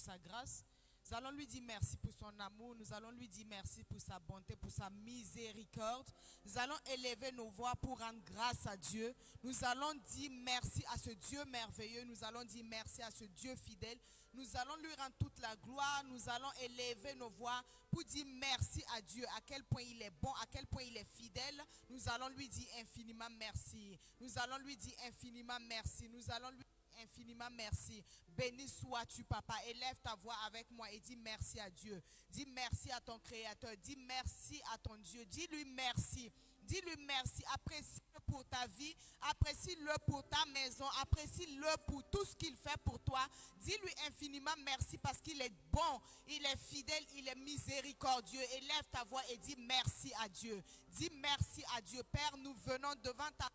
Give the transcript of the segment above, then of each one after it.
sa grâce. Nous allons lui dire merci pour son amour. Nous allons lui dire merci pour sa bonté, pour sa miséricorde. Nous allons élever nos voix pour rendre grâce à Dieu. Nous allons dire merci à ce Dieu merveilleux. Nous allons dire merci à ce Dieu fidèle. Nous allons lui rendre toute la gloire. Nous allons élever nos voix pour dire merci à Dieu. À quel point il est bon, à quel point il est fidèle. Nous allons lui dire infiniment merci. Nous allons lui dire infiniment merci. Nous allons lui infiniment merci. Béni sois-tu, papa. Élève ta voix avec moi et dis merci à Dieu. Dis merci à ton Créateur. Dis merci à ton Dieu. Dis-lui merci. Dis-lui merci. Apprécie-le pour ta vie. Apprécie-le pour ta maison. Apprécie-le pour tout ce qu'il fait pour toi. Dis-lui infiniment merci parce qu'il est bon. Il est fidèle. Il est miséricordieux. Élève ta voix et dis merci à Dieu. Dis merci à Dieu. Père, nous venons devant ta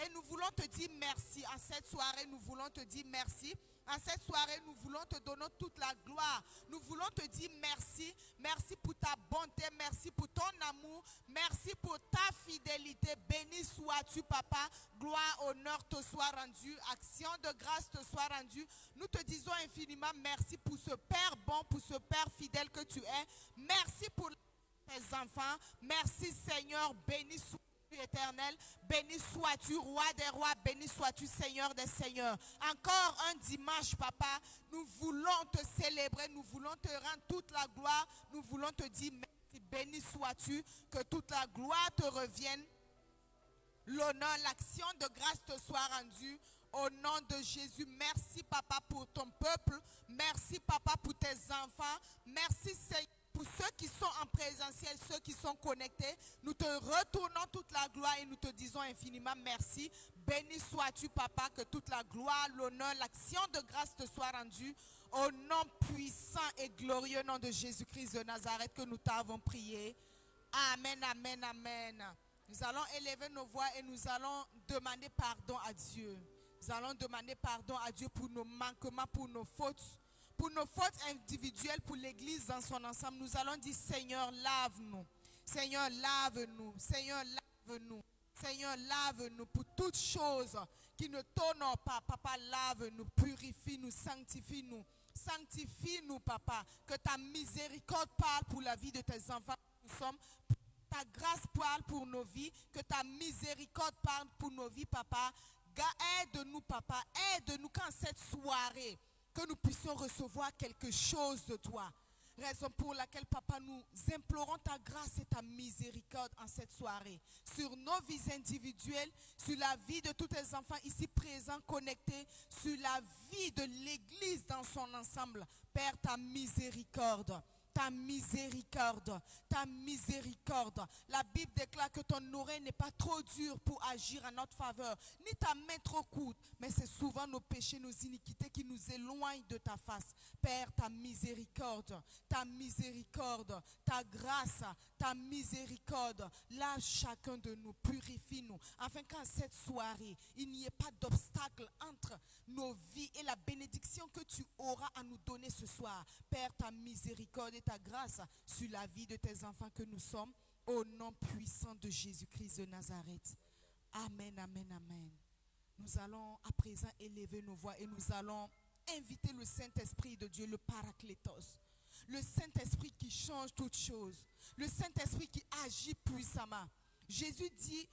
et nous voulons te dire merci. En cette soirée, nous voulons te dire merci. En cette soirée, nous voulons te donner toute la gloire. Nous voulons te dire merci. Merci pour ta bonté. Merci pour ton amour. Merci pour ta fidélité. Béni sois-tu, papa. Gloire, honneur te soit rendu. Action de grâce te soit rendue. Nous te disons infiniment merci pour ce Père bon, pour ce Père fidèle que tu es. Merci pour tes enfants. Merci, Seigneur. Béni sois-tu, éternel, béni sois-tu, roi des rois, béni sois-tu, Seigneur des seigneurs. Encore un dimanche, papa, nous voulons te célébrer, nous voulons te rendre toute la gloire, nous voulons te dire merci, béni sois-tu, que toute la gloire te revienne, l'honneur, l'action de grâce te soit rendue. Au nom de Jésus, merci papa pour ton peuple, merci papa pour tes enfants, merci Seigneur. Pour ceux qui sont en présentiel, ceux qui sont connectés, nous te retournons toute la gloire et nous te disons infiniment merci. Béni sois-tu, papa, que toute la gloire, l'honneur, l'action de grâce te soit rendue. Au nom puissant et glorieux nom de Jésus-Christ de Nazareth que nous t'avons prié. Amen, amen, amen. Nous allons élever nos voix et nous allons demander pardon à Dieu. Nous allons demander pardon à Dieu pour nos manquements, pour nos fautes. Pour nos fautes individuelles, pour l'Église dans son ensemble, nous allons dire Seigneur, lave-nous. Seigneur, lave-nous. Seigneur, lave-nous. Seigneur, lave-nous pour toutes choses qui ne t'honorent pas. Papa, lave-nous, purifie-nous, sanctifie-nous. Sanctifie-nous, papa. Que ta miséricorde parle pour la vie de tes enfants. Nous sommes. Ta grâce parle pour nos vies. Que ta miséricorde parle pour nos vies, papa. Aide-nous, papa. Aide-nous quand cette soirée, que nous puissions recevoir quelque chose de toi. Raison pour laquelle, papa, nous implorons ta grâce et ta miséricorde en cette soirée. Sur nos vies individuelles, sur la vie de tous tes enfants ici présents, connectés, sur la vie de l'Église dans son ensemble. Père, ta miséricorde. Ta miséricorde, ta miséricorde. La Bible déclare que ton oreille n'est pas trop dure pour agir en notre faveur, ni ta main trop courte, mais c'est souvent nos péchés, nos iniquités qui nous éloignent de ta face. Père, ta miséricorde, ta miséricorde, ta grâce, ta miséricorde, lave chacun de nous, purifie-nous, afin qu'en cette soirée, il n'y ait pas d'obstacle entre nos vies et la bénédiction que tu auras à nous donner ce soir. Père, ta miséricorde et ta grâce sur la vie de tes enfants que nous sommes, au nom puissant de Jésus-Christ de Nazareth. Amen, amen, amen. Nous allons à présent élever nos voix et nous allons inviter le Saint-Esprit de Dieu, le Paraclétos. Le Saint-Esprit qui change toutes choses. Le Saint-Esprit qui agit puissamment. Jésus dit,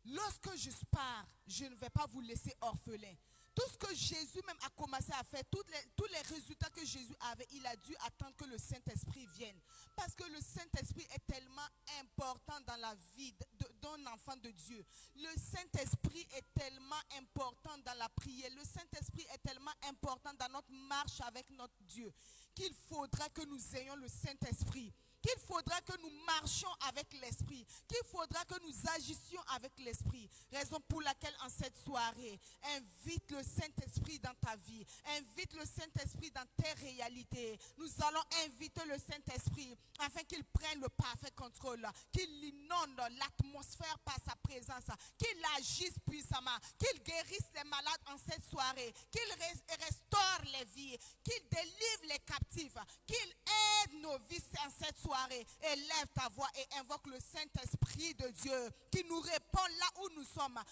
lorsque je pars, je ne vais pas vous laisser orphelins. Tout ce que Jésus même a commencé à faire, tous les résultats que Jésus avait, il a dû attendre que le Saint-Esprit vienne. Parce que le Saint-Esprit est tellement important dans la vie d'un enfant de Dieu. Le Saint-Esprit est tellement important dans la prière. Le Saint-Esprit est tellement important dans notre marche avec notre Dieu qu'il faudra que nous ayons le Saint-Esprit. Qu'il faudra que nous marchions avec l'Esprit, qu'il faudra que nous agissions avec l'Esprit. Raison pour laquelle en cette soirée, invite le Saint-Esprit dans ta vie, invite le Saint-Esprit dans tes réalités. Nous allons inviter le Saint-Esprit afin qu'il prenne le parfait contrôle, qu'il inonde l'atmosphère par sa présence, qu'il agisse puissamment, qu'il guérisse les malades en cette soirée, qu'il restaure les vies, qu'il délivre les captifs, qu'il aide nos vies en cette soirée. Élève ta voix et invoque le Saint-Esprit de Dieu qui nous répond là où nous sommes.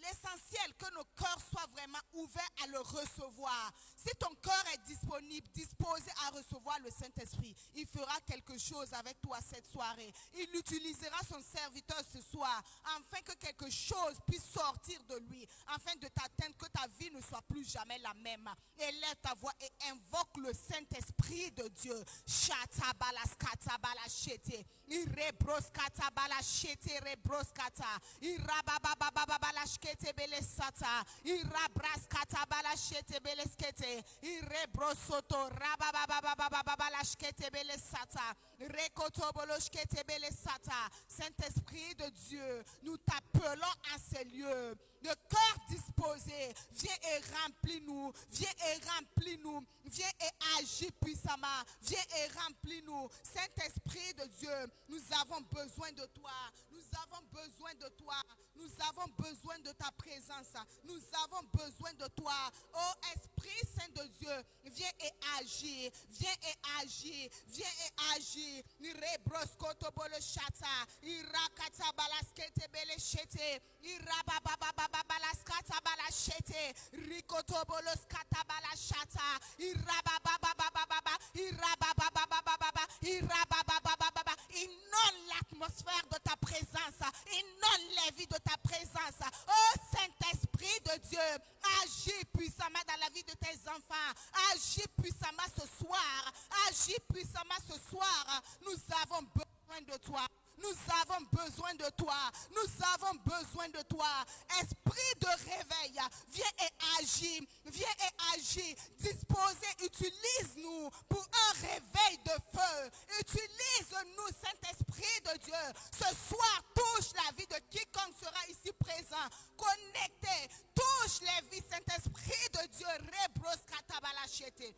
l'essentiel, que nos cœurs soient vraiment ouverts à le recevoir. Si ton cœur est disponible, disposé à recevoir le Saint-Esprit, il fera quelque chose avec toi cette soirée. Il utilisera son serviteur ce soir, afin que quelque chose puisse sortir de lui, afin de t'atteindre, que ta vie ne soit plus jamais la même. Élève ta voix et invoque le Saint-Esprit de Dieu. Shatabalashkatabalashete. Irebroskatabalashete rebroskata. Irababababalashkete belesata. Irabraskatabalashete beleskete. Irebrosoto rababababalashkete belesata. Rekotoboloshkete belesata. Saint-Esprit de Dieu, nous t'appelons à ces lieux. De cœur disposé, viens et remplis-nous, viens et remplis-nous, viens et agis puissamment, viens et remplis-nous. Saint-Esprit de Dieu, nous avons besoin de toi, nous avons besoin de toi, nous avons besoin de ta présence, nous avons besoin de toi. Oh Esprit Saint de Dieu, viens et agis, viens et agis, viens et agis. Rebroskotobolo shata, irakata balaskete beleshete, irabababababalaskata balashete, rikotoboloskata balashata, irababababababa, irabababababa, irabababababa. Inonde l'atmosphère de ta présence, inonde les vies de ta présence. Oh Saint-Esprit de Dieu, agis puissamment dans la vie de tes enfants, agis puissamment ce soir, agis puissamment ce soir. Nous avons besoin de toi. Nous avons besoin de toi. Nous avons besoin de toi. Esprit de réveil, viens et agis. Viens et agis. Disposez, utilise-nous pour un réveil de feu. Utilise-nous, Saint-Esprit de Dieu. Ce soir, touche la vie de quiconque sera ici présent. Connecté. Touche les vies, Saint-Esprit de Dieu. Rebroskatabalachete.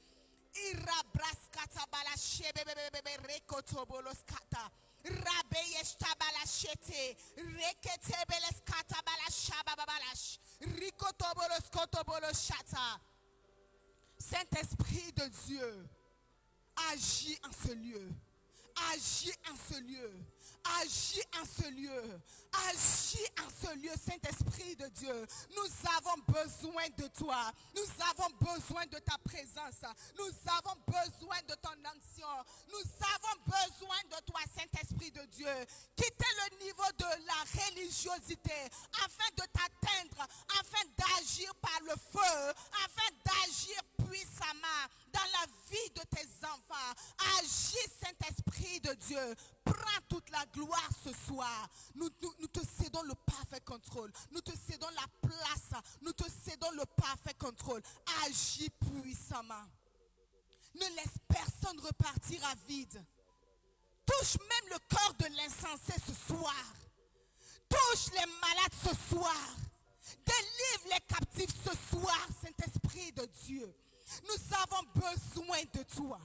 Irabraskatabalachebebebebe rekotoboloskata. Rabeyeshtabalachete. Reketebeleskatabalachabababalash. Rikotoboloskotoboloshata. Saint-Esprit de Dieu, agis en ce lieu. Agis en ce lieu. Agis en ce lieu. Agis en ce lieu, Saint-Esprit de Dieu. Nous avons besoin de toi. Nous avons besoin de ta présence. Nous avons besoin de ton onction. Nous avons besoin de toi, Saint-Esprit de Dieu. Quittez le niveau de la religiosité afin de t'atteindre, afin d'agir par le feu, afin d'agir puissamment dans la vie de tes enfants. Agis, Saint-Esprit de Dieu. Prends toute la gloire ce soir. Nous te cédons le parfait contrôle. Nous te cédons la place. Nous te cédons le parfait contrôle. Agis puissamment. Ne laisse personne repartir à vide. Touche même le corps de l'insensé ce soir. Touche les malades ce soir. Délivre les captifs ce soir, Saint-Esprit de Dieu. Nous avons besoin de toi.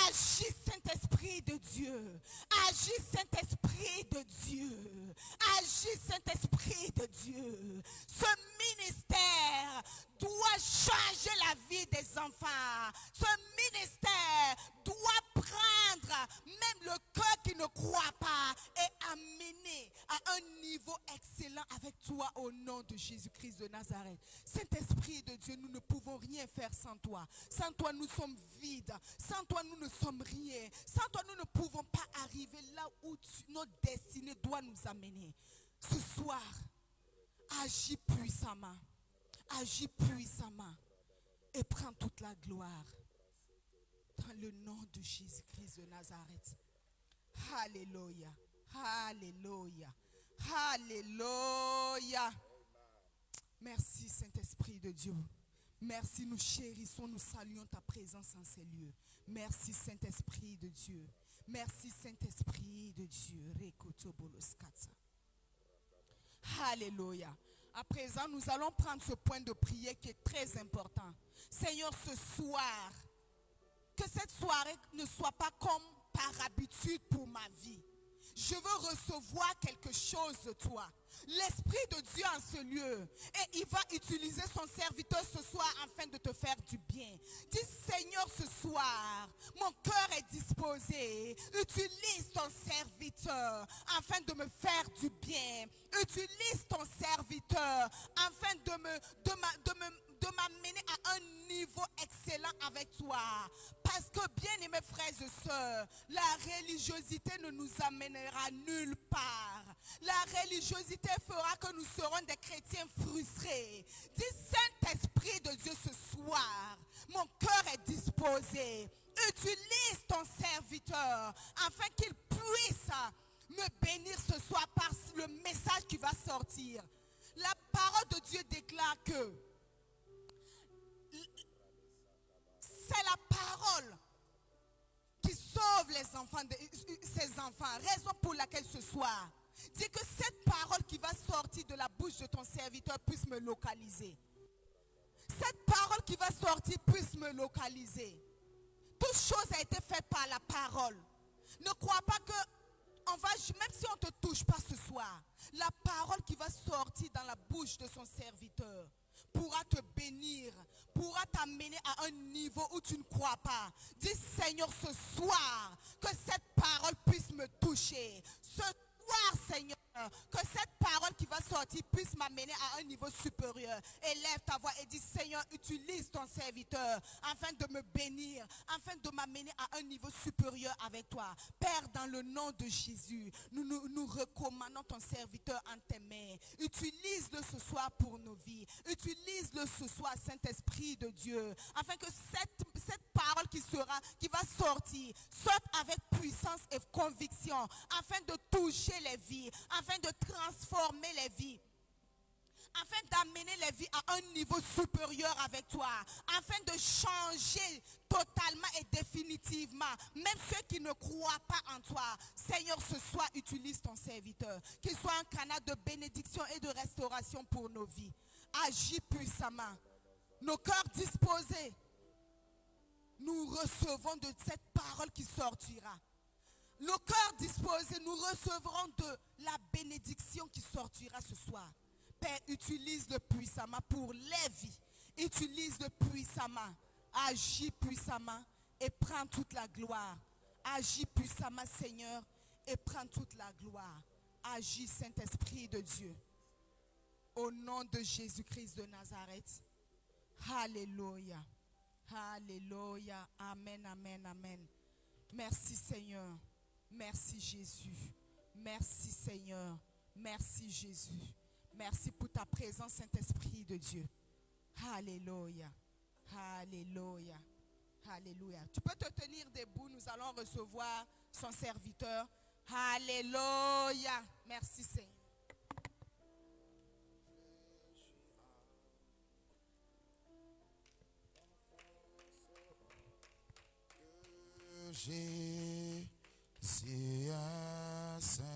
Agis, Saint-Esprit de Dieu. Agis, Saint-Esprit de Dieu. Agis, Saint-Esprit de Dieu. Ce ministère doit changer la vie des enfants. Ce ministère doit prendre même le cœur qui ne croit pas et amener à un niveau excellent avec toi au nom de Jésus-Christ de Nazareth. Saint-Esprit de Dieu, nous ne pouvons rien faire sans toi. Sans toi, nous sommes vides. Sans toi, nous ne sommes rien. Sans toi, nous ne pouvons pas arriver là où notre destinée doit nous amener. Ce soir, agis puissamment. Agis puissamment. Et prends toute la gloire. Dans le nom de Jésus-Christ de Nazareth. Alléluia. Alléluia. Alléluia. Merci Saint-Esprit de Dieu. Merci, nous chérissons, nous saluons ta présence en ces lieux. Merci Saint-Esprit de Dieu. Merci Saint-Esprit de Dieu. Alléluia. À présent, nous allons prendre ce point de prière qui est très important. Seigneur, ce soir, que cette soirée ne soit pas comme par habitude pour ma vie. Je veux recevoir quelque chose de toi. l'Esprit de Dieu en ce lieu. Et il va utiliser son serviteur ce soir afin de te faire du bien. Dis, Seigneur, ce soir, mon cœur est disposé. Utilise ton serviteur afin de me faire du bien. Utilise ton serviteur afin de m'amener à un niveau excellent avec toi. Parce que, bien aimés frères et sœurs, la religiosité ne nous amènera nulle part. La religiosité fera que nous serons des chrétiens frustrés. Dis, Saint-Esprit de Dieu, ce soir, mon cœur est disposé. Utilise ton serviteur afin qu'il puisse me bénir ce soir par le message qui va sortir. La parole de Dieu déclare que c'est la parole qui sauve les enfants ses enfants. Raison pour laquelle ce soir, dis que cette parole qui va sortir de la bouche de ton serviteur puisse me localiser. Cette parole qui va sortir puisse me localiser. Toute chose a été faite par la parole. Ne crois pas que même si on ne te touche pas ce soir, la parole qui va sortir dans la bouche de son serviteur pourra te bénir, pourra t'amener à un niveau où tu ne crois pas. Dis, Seigneur, ce soir, que cette parole puisse me toucher. Ce soir, Seigneur, que cette parole qui va sortir puisse m'amener à un niveau supérieur. Élève ta voix et dis, Seigneur, utilise ton serviteur afin de me bénir, afin de m'amener à un niveau supérieur avec toi. Père, dans le nom de Jésus, nous recommandons ton serviteur en tes mains. Utilise-le ce soir pour nos vies. Utilise-le ce soir, Saint-Esprit de Dieu, afin que cette parole qui va sortir, sorte avec puissance et conviction, afin de toucher les vies, afin de transformer les vies, afin d'amener les vies à un niveau supérieur avec toi, afin de changer totalement et définitivement, même ceux qui ne croient pas en toi. Seigneur, ce soir, utilise ton serviteur, qu'il soit un canal de bénédiction et de restauration pour nos vies. Agis puissamment. Nos cœurs disposés, nous recevons de cette parole qui sortira. Nos cœurs disposés, nous recevrons de la bénédiction qui sortira ce soir. Père, utilise-le puissamment pour les vies. Utilise-le puissamment. Agis puissamment et prends toute la gloire. Agis puissamment, Seigneur, et prends toute la gloire. Agis, Saint-Esprit de Dieu. Au nom de Jésus-Christ de Nazareth. Alléluia. Alléluia. Amen, amen, amen. Merci, Seigneur. Merci, Jésus. Merci, Seigneur. Merci, Jésus. Merci pour ta présence, Saint-Esprit de Dieu. Alléluia. Alléluia. Alléluia. Tu peux te tenir debout. Nous allons recevoir son serviteur. Alléluia. Merci, Seigneur. Jésus est Seigneur,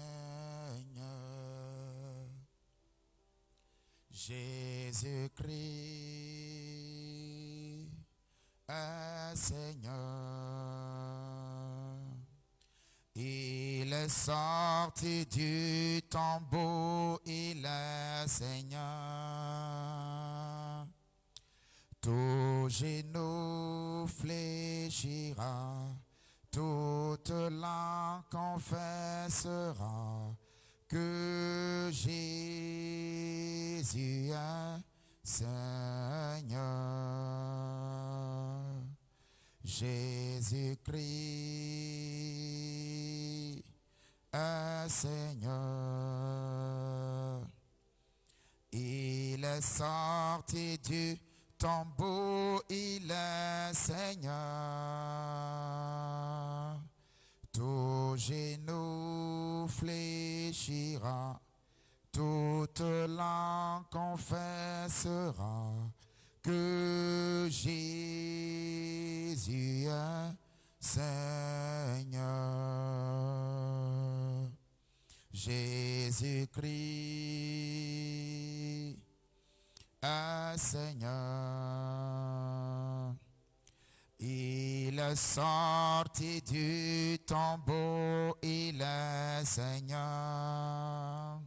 Jésus-Christ est Seigneur, il est sorti du tombeau, il est Seigneur, tout genou fléchira, toute langue confessera que Jésus est Seigneur. Jésus-Christ est Seigneur. Il est sorti du tombeau, il est Seigneur. Tout genou fléchira, toute langue confessera que Jésus est Seigneur. Jésus-Christ est Seigneur. Il est sorti du tombeau, il est Seigneur.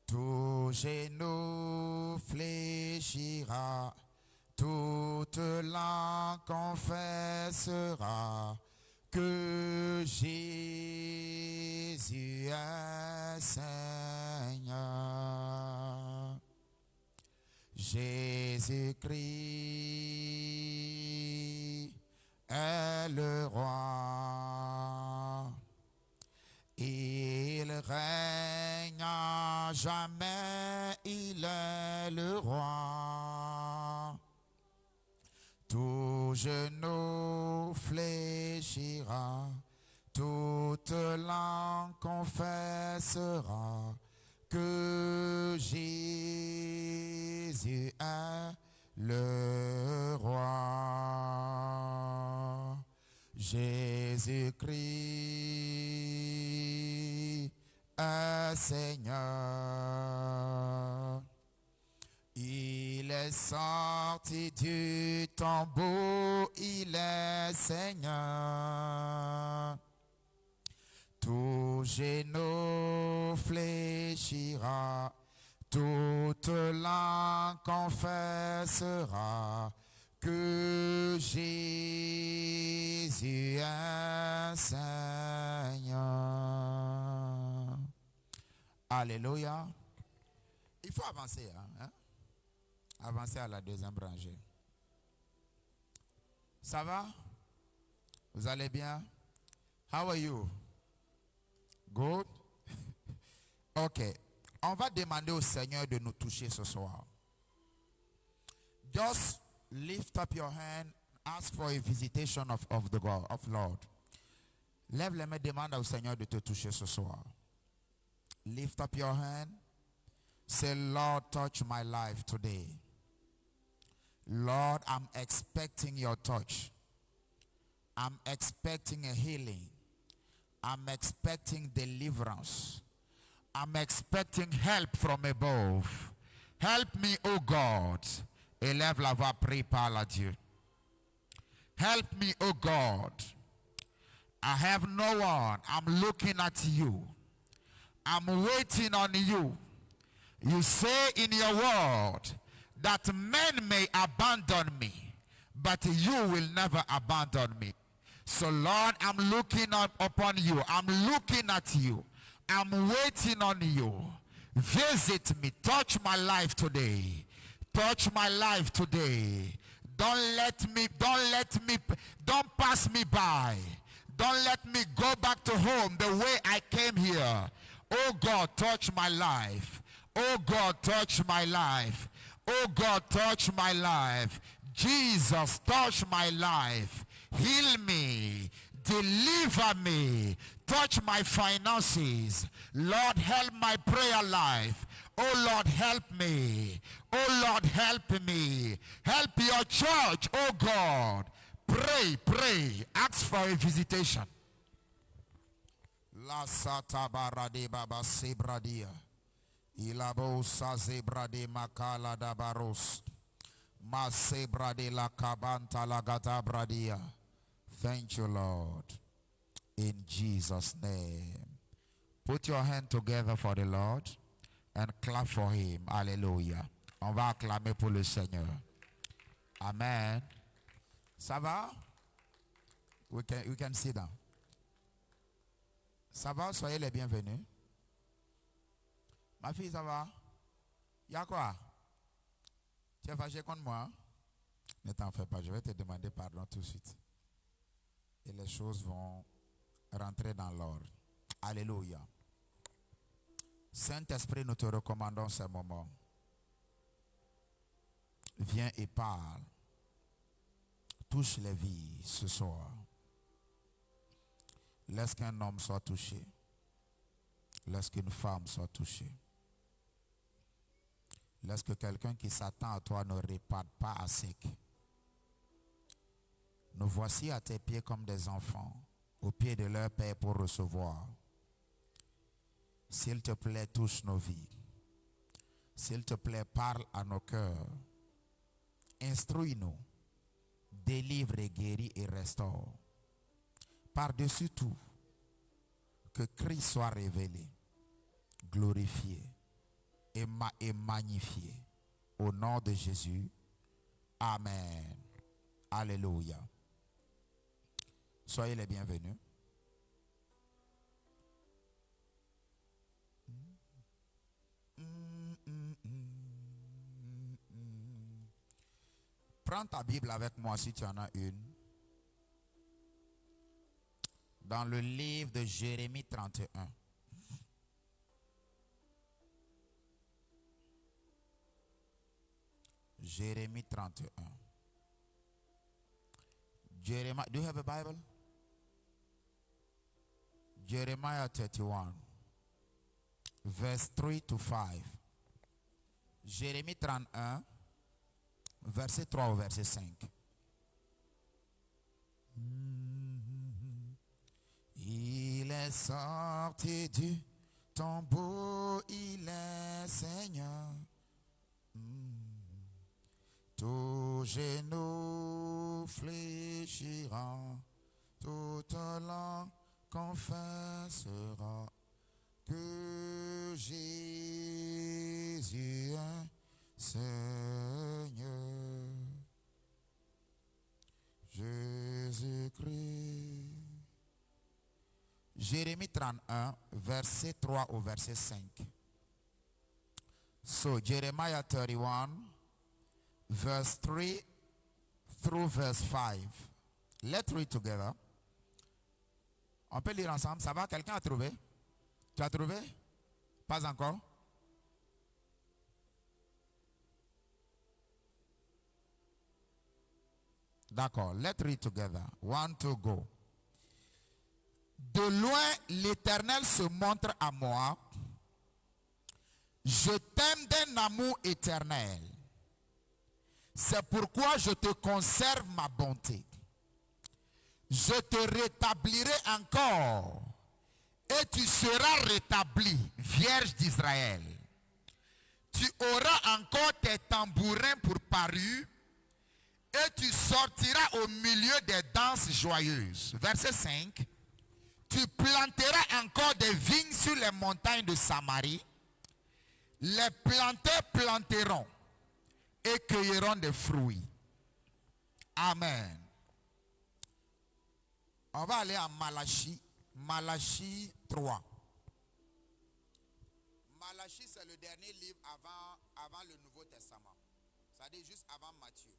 tout genou fléchira, toute langue confessera que Jésus est Seigneur. Jésus-Christ est le roi. Il règne à jamais, il est le roi. Tout genou fléchira, toute langue confessera que Jésus est le roi. Jésus-Christ est Seigneur. Il est sorti du tombeau, il est Seigneur. Tout genou fléchira, toute langue confessera que Jésus est Seigneur. Alléluia. Il faut avancer, hein? Avancer à la deuxième rangée. Ça va? Vous allez bien? How are you? Good? Ok. On va demander au Seigneur de nous toucher ce soir. Just lift up your hand, ask for a visitation of the God, of Lord. Lève les mains, demande au Seigneur de te toucher ce soir. Lift up your hand. Say, Lord, touch my life today. Lord, I'm expecting your touch. I'm expecting a healing. I'm expecting deliverance. I'm expecting help from above. Help me, oh God. Élève la voix, prie, parle à Dieu. Help me, oh God. I have no one. I'm looking at you. I'm waiting on you. You say in your word that men may abandon me, but you will never abandon me. So Lord, I'm looking upon you. I'm looking at you. I'm waiting on you. Visit me. Touch my life today. Touch my life today. Don't pass me by. Don't let me go back to home the way I came here. Oh God, touch my life. Oh God, touch my life. Oh God, touch my life. Jesus, touch my life. Heal me. Deliver me. Touch my finances. Lord, help my prayer life. Oh Lord, help me. Oh Lord, help me. Help your church, oh God. Pray, pray. Ask for a visitation. La sata barade baba sebradia. Ilabo sazebrade makala da baros. Masebrade la kabanta la gata bradia. Thank you, Lord. In Jesus' name. Put your hand together for the Lord and clap for him. Alléluia. On va acclamer pour le Seigneur. Amen. Ça va? We can sit down. Ça va? Soyez les bienvenus. Ma fille, ça va? Y'a quoi? Tu es fâché contre moi? Ne t'en fais pas, je vais te demander pardon tout de suite. Et les choses vont rentrer dans l'ordre. Alléluia. Saint-Esprit, nous te recommandons ce moment. Viens et parle. Touche les vies ce soir. Laisse qu'un homme soit touché. Laisse qu'une femme soit touchée. Laisse que quelqu'un qui s'attend à toi ne réparte pas à sec. Nous voici à tes pieds comme des enfants, aux pieds de leur Père pour recevoir. S'il te plaît, touche nos vies. S'il te plaît, parle à nos cœurs. Instruis-nous. Délivre et guéris et restaure. Par-dessus tout, que Christ soit révélé, glorifié. et magnifié. Au nom de Jésus. Amen. Alléluia. Soyez les bienvenus. Prends ta Bible avec moi si tu en as une. Dans le livre de Jérémie 31. Jérémie 31. Jeremiah, do you have a Bible? Jeremiah 31, verse 3 to 5. Jérémie 31, verset 3 au verset 5. Il est sorti du tombeau, il est Seigneur. Tout genou fléchira, toute langue confessera que Jésus est Seigneur. Jésus-Christ. Jérémie 31, verset 3 au verset 5. So, Jeremiah 31, verse 3 through verse 5. Let's read together. On peut lire ensemble. Ça va? Quelqu'un a trouvé? Tu as trouvé? Pas encore? D'accord. Let's read together. 1, 2, go. De loin, l'Éternel se montre à moi. Je t'aime d'un amour éternel. C'est pourquoi je te conserve ma bonté. Je te rétablirai encore et tu seras rétabli, Vierge d'Israël. Tu auras encore tes tambourins pour parure et tu sortiras au milieu des danses joyeuses. Verset 5. Tu planteras encore des vignes sur les montagnes de Samarie. Les planteurs planteront et cueilleront des fruits. Amen. On va aller à Malachie. Malachie 3. Malachie, c'est le dernier livre avant le Nouveau Testament. C'est-à-dire juste avant Matthieu.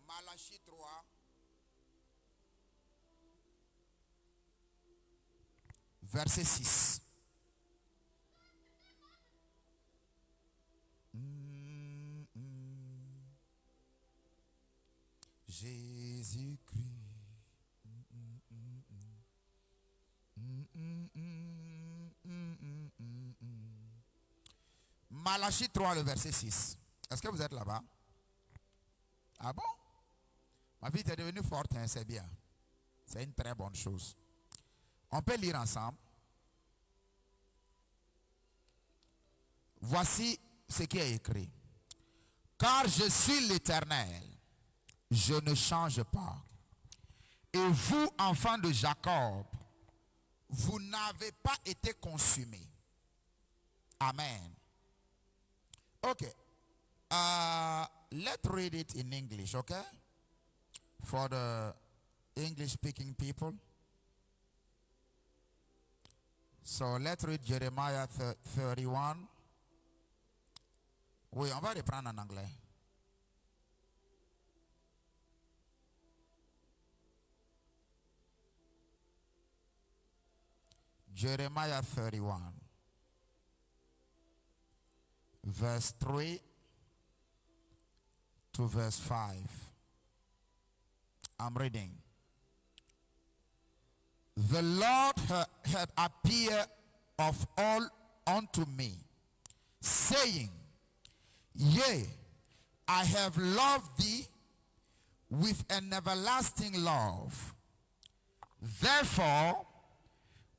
Malachie 3. Verset 6. Jésus-Christ. Malachie 3, le verset 6. Est-ce que vous êtes là-bas? Ah bon? Ma vie est devenue forte, hein, c'est bien. C'est une très bonne chose. On peut lire ensemble. Voici ce qui est écrit. Car je suis l'Éternel, je ne change pas. Et vous, enfants de Jacob, vous n'avez pas été consumés. Amen. Okay. Let's read it in English, okay? For the English-speaking people. So let's read Jeremiah 31. Oui, on va reprendre en anglais. Jeremiah 31, verse 3 to verse 5. I'm reading. The Lord had appeared of all unto me, saying, Yea, I have loved thee with an everlasting love. Therefore,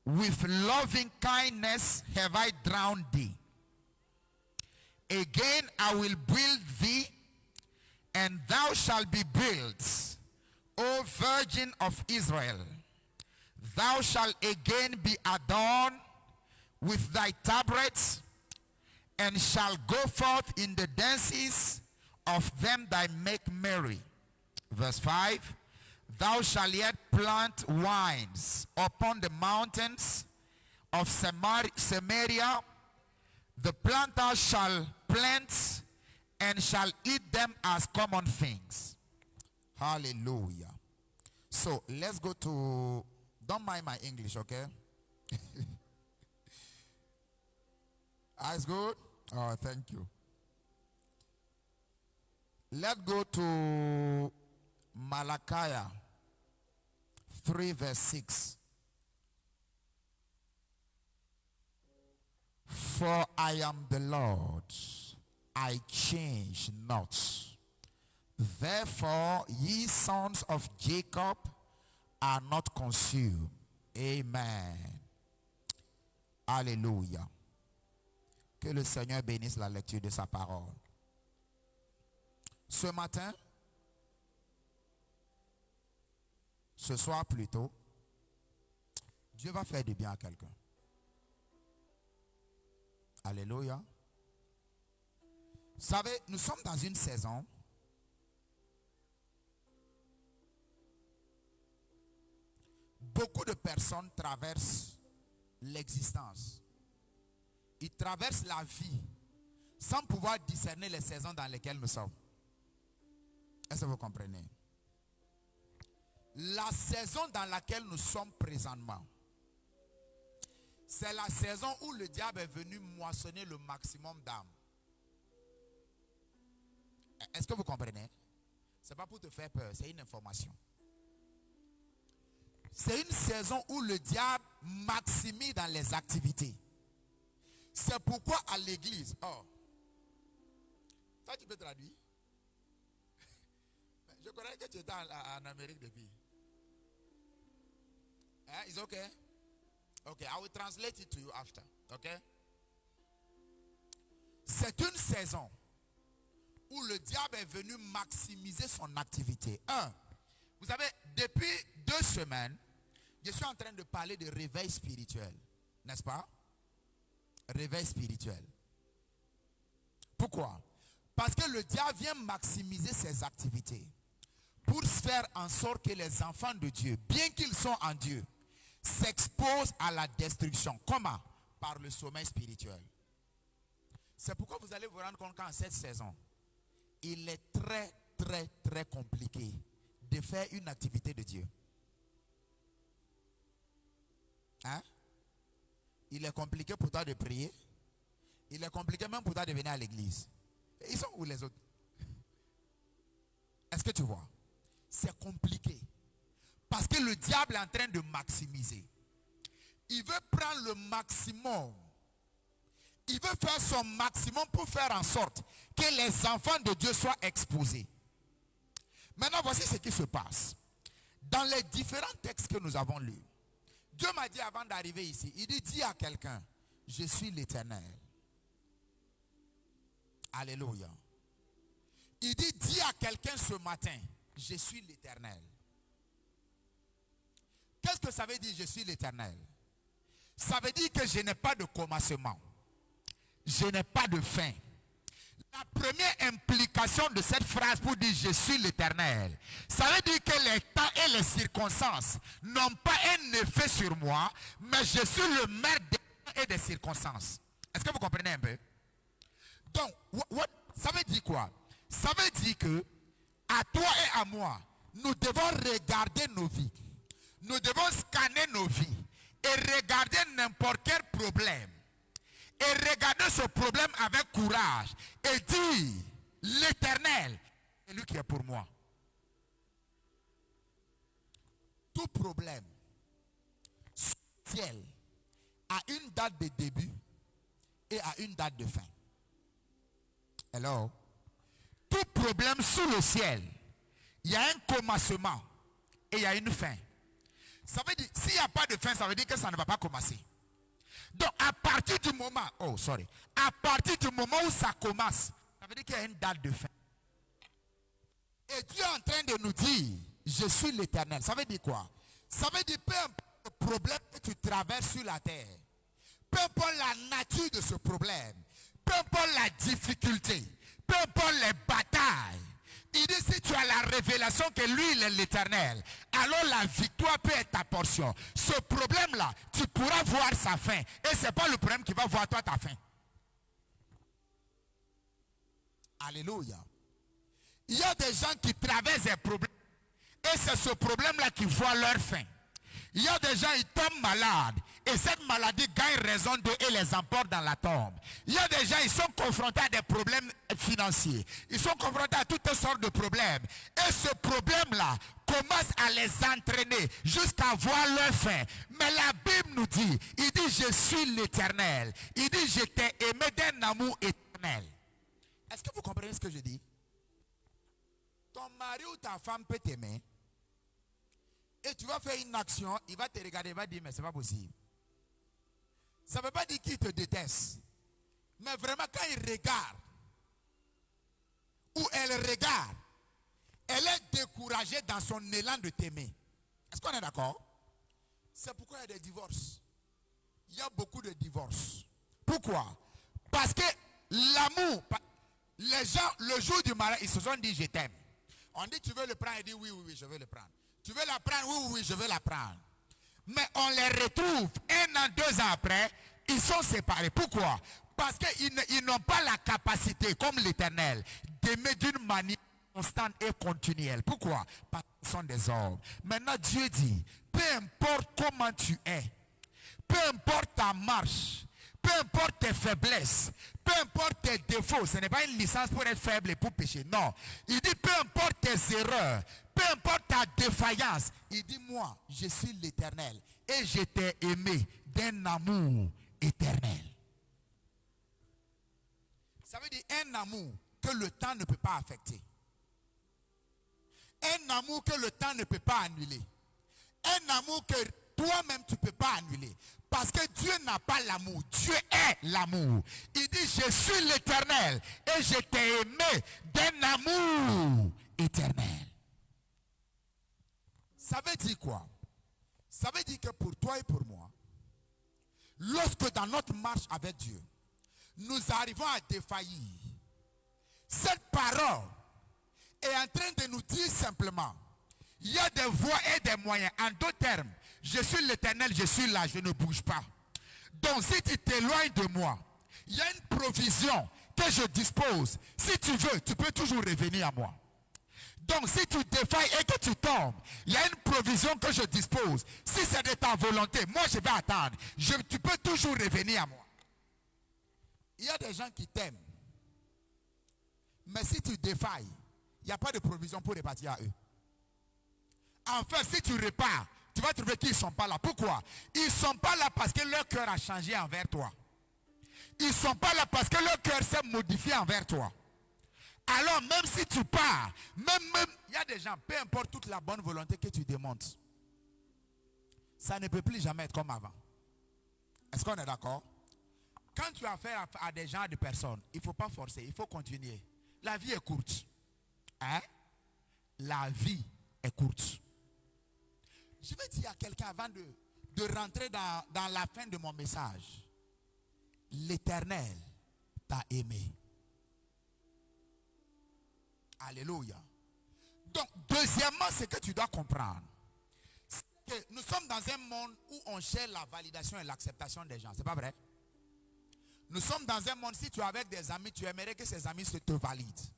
with loving kindness have I drowned thee. Again I will build thee, and thou shalt be built, O Virgin of Israel. Thou shalt again be adorned with thy tabrets, and shall go forth in the dances of them that make merry. Verse 5, thou shalt yet plant vines upon the mountains of Samaria. The planter shall plant and shall eat them as common things. Hallelujah. So let's go to, don't mind my English, okay? Eyes good? Oh, thank you. Let's go to Malachi 3 verse 6. For I am the Lord, I change not. Therefore, ye sons of Jacob are not consumed. Amen. Alléluia. Que le Seigneur bénisse la lecture de sa parole. Ce matin, ce soir plutôt, Dieu va faire du bien à quelqu'un. Alléluia. Vous savez, nous sommes dans une saison beaucoup de personnes traversent l'existence. Ils traversent la vie sans pouvoir discerner les saisons dans lesquelles nous sommes. Est-ce que vous comprenez? La saison dans laquelle nous sommes présentement, c'est la saison où le diable est venu moissonner le maximum d'âmes. Est-ce que vous comprenez? Ce n'est pas pour te faire peur, c'est une information. C'est une saison où le diable maximise dans les activités. C'est pourquoi à l'église, oh, toi tu peux traduire? Je connais que tu étais en Amérique depuis. It's okay? Okay, I will translate it to you after. Okay? C'est une saison où le diable est venu maximiser son activité. Vous savez, depuis 2 semaines, je suis en train de parler de réveil spirituel. N'est-ce pas? Réveil spirituel. Pourquoi? Parce que le diable vient maximiser ses activités pour faire en sorte que les enfants de Dieu, bien qu'ils sont en Dieu, s'exposent à la destruction. Comment? Par le sommeil spirituel. C'est pourquoi vous allez vous rendre compte qu'en cette saison, il est très, très, très compliqué de faire une activité de Dieu. Hein? Il est compliqué pour toi de prier. Il est compliqué même pour toi de venir à l'église. Ils sont où les autres? Est-ce que tu vois? C'est compliqué. Parce que le diable est en train de maximiser. Il veut prendre le maximum. Il veut faire son maximum pour faire en sorte que les enfants de Dieu soient exposés. Maintenant, voici ce qui se passe. Dans les différents textes que nous avons lus, Dieu m'a dit avant d'arriver ici, il dit, dis à quelqu'un, je suis l'Éternel. Alléluia. Il dit, dis à quelqu'un ce matin, je suis l'Éternel. Qu'est-ce que ça veut dire, je suis l'Éternel? Ça veut dire que je n'ai pas de commencement. Je n'ai pas de fin. La première implication de cette phrase pour dire je suis l'Éternel, ça veut dire que les temps et les circonstances n'ont pas un effet sur moi, mais je suis le maître des temps et des circonstances. Est-ce que vous comprenez un peu? Donc, ça veut dire quoi? Ça veut dire que à toi et à moi, nous devons regarder nos vies. Nous devons scanner nos vies et regarder n'importe quel problème. Et regarder ce problème avec courage et dire, l'Éternel est lui qui est pour moi. Tout problème ciel a une date de début et a une date de fin. Hello? Tout problème sous le ciel, il y a un commencement et il y a une fin. Ça veut dire, s'il n'y a pas de fin, ça veut dire que ça ne va pas commencer. Donc, à partir du moment, à partir du moment où ça commence, ça veut dire qu'il y a une date de fin. Et Dieu est en train de nous dire, je suis l'Éternel. Ça veut dire quoi? Ça veut dire peu importe le problème que tu traverses sur la terre, peu importe la nature de ce problème, peu importe la difficulté, peu importe les batailles, il dit si tu as la révélation que lui il est l'Éternel, alors la victoire peut être ta portion. Ce problème-là, tu pourras voir sa fin. Et ce n'est pas le problème qui va voir toi ta fin. Alléluia. Il y a des gens qui traversent des problèmes. Et c'est ce problème-là qui voit leur fin. Il y a des gens, ils tombent malades. Et cette maladie gagne raison d'eux et les emporte dans la tombe. Il y a des gens, ils sont confrontés à des problèmes financiers. Ils sont confrontés à toutes sortes de problèmes. Et ce problème-là commence à les entraîner jusqu'à voir leur fin. Mais la Bible nous dit, il dit, je suis l'Éternel. Il dit, je t'ai aimé d'un amour éternel. Est-ce que vous comprenez ce que je dis? Ton mari ou ta femme peut t'aimer. Et tu vas faire une action, il va te regarder, il va dire, mais c'est pas possible. Ça ne veut pas dire qu'il te déteste. Mais vraiment, quand il regarde, ou elle regarde, elle est découragée dans son élan de t'aimer. Est-ce qu'on est d'accord? C'est pourquoi il y a des divorces. Il y a beaucoup de divorces. Pourquoi? Parce que l'amour, les gens, le jour du mariage, ils se sont dit, je t'aime. On dit, tu veux le prendre? Il dit, oui, oui, oui, je veux le prendre. Tu veux la prendre? Oui, oui, oui, je veux la prendre. Mais on les retrouve 1 an, 2 ans après, ils sont séparés. Pourquoi? Parce qu'ils n'ont pas la capacité, comme l'Éternel, d'aimer d'une manière constante et continuelle. Pourquoi? Parce qu'ils sont des hommes. Maintenant, Dieu dit, peu importe comment tu es, peu importe ta marche, peu importe tes faiblesses, peu importe tes défauts, ce n'est pas une licence pour être faible et pour pécher. Non. Il dit peu importe tes erreurs, peu importe ta défaillance. Il dit moi, je suis l'Éternel et je t'ai aimé d'un amour éternel. Ça veut dire un amour que le temps ne peut pas affecter. Un amour que le temps ne peut pas annuler. Un amour que toi-même tu ne peux pas annuler. Parce que Dieu n'a pas l'amour. Dieu est l'amour. Il dit, je suis l'Éternel et je t'ai aimé d'un amour éternel. Ça veut dire quoi? Ça veut dire que pour toi et pour moi, lorsque dans notre marche avec Dieu, nous arrivons à défaillir, cette parole est en train de nous dire simplement, il y a des voies et des moyens. En d'autres termes, je suis l'Éternel, je suis là, je ne bouge pas. Donc si tu t'éloignes de moi, il y a une provision que je dispose. Si tu veux, tu peux toujours revenir à moi. Donc si tu défailles et que tu tombes, il y a une provision que je dispose. Si c'est de ta volonté, moi je vais attendre. Tu peux toujours revenir à moi. Il y a des gens qui t'aiment. Mais si tu défailles, il n'y a pas de provision pour repartir à eux. En fait, si tu repars, tu vas trouver qu'ils ne sont pas là. Pourquoi? Ils ne sont pas là parce que leur cœur a changé envers toi. Ils ne sont pas là parce que leur cœur s'est modifié envers toi. Alors même si tu pars, même il y a des gens, peu importe toute la bonne volonté que tu démontres, ça ne peut plus jamais être comme avant. Est-ce qu'on est d'accord? Quand tu as affaire à des gens, à des personnes, il ne faut pas forcer, il faut continuer. La vie est courte. Hein? La vie est courte. Je vais dire à quelqu'un avant de rentrer dans la fin de mon message. L'Éternel t'a aimé. Alléluia. Donc, deuxièmement, ce que tu dois comprendre, c'est que nous sommes dans un monde où on cherche la validation et l'acceptation des gens. C'est pas vrai? Nous sommes dans un monde, si tu es avec des amis, tu aimerais que ces amis te valident.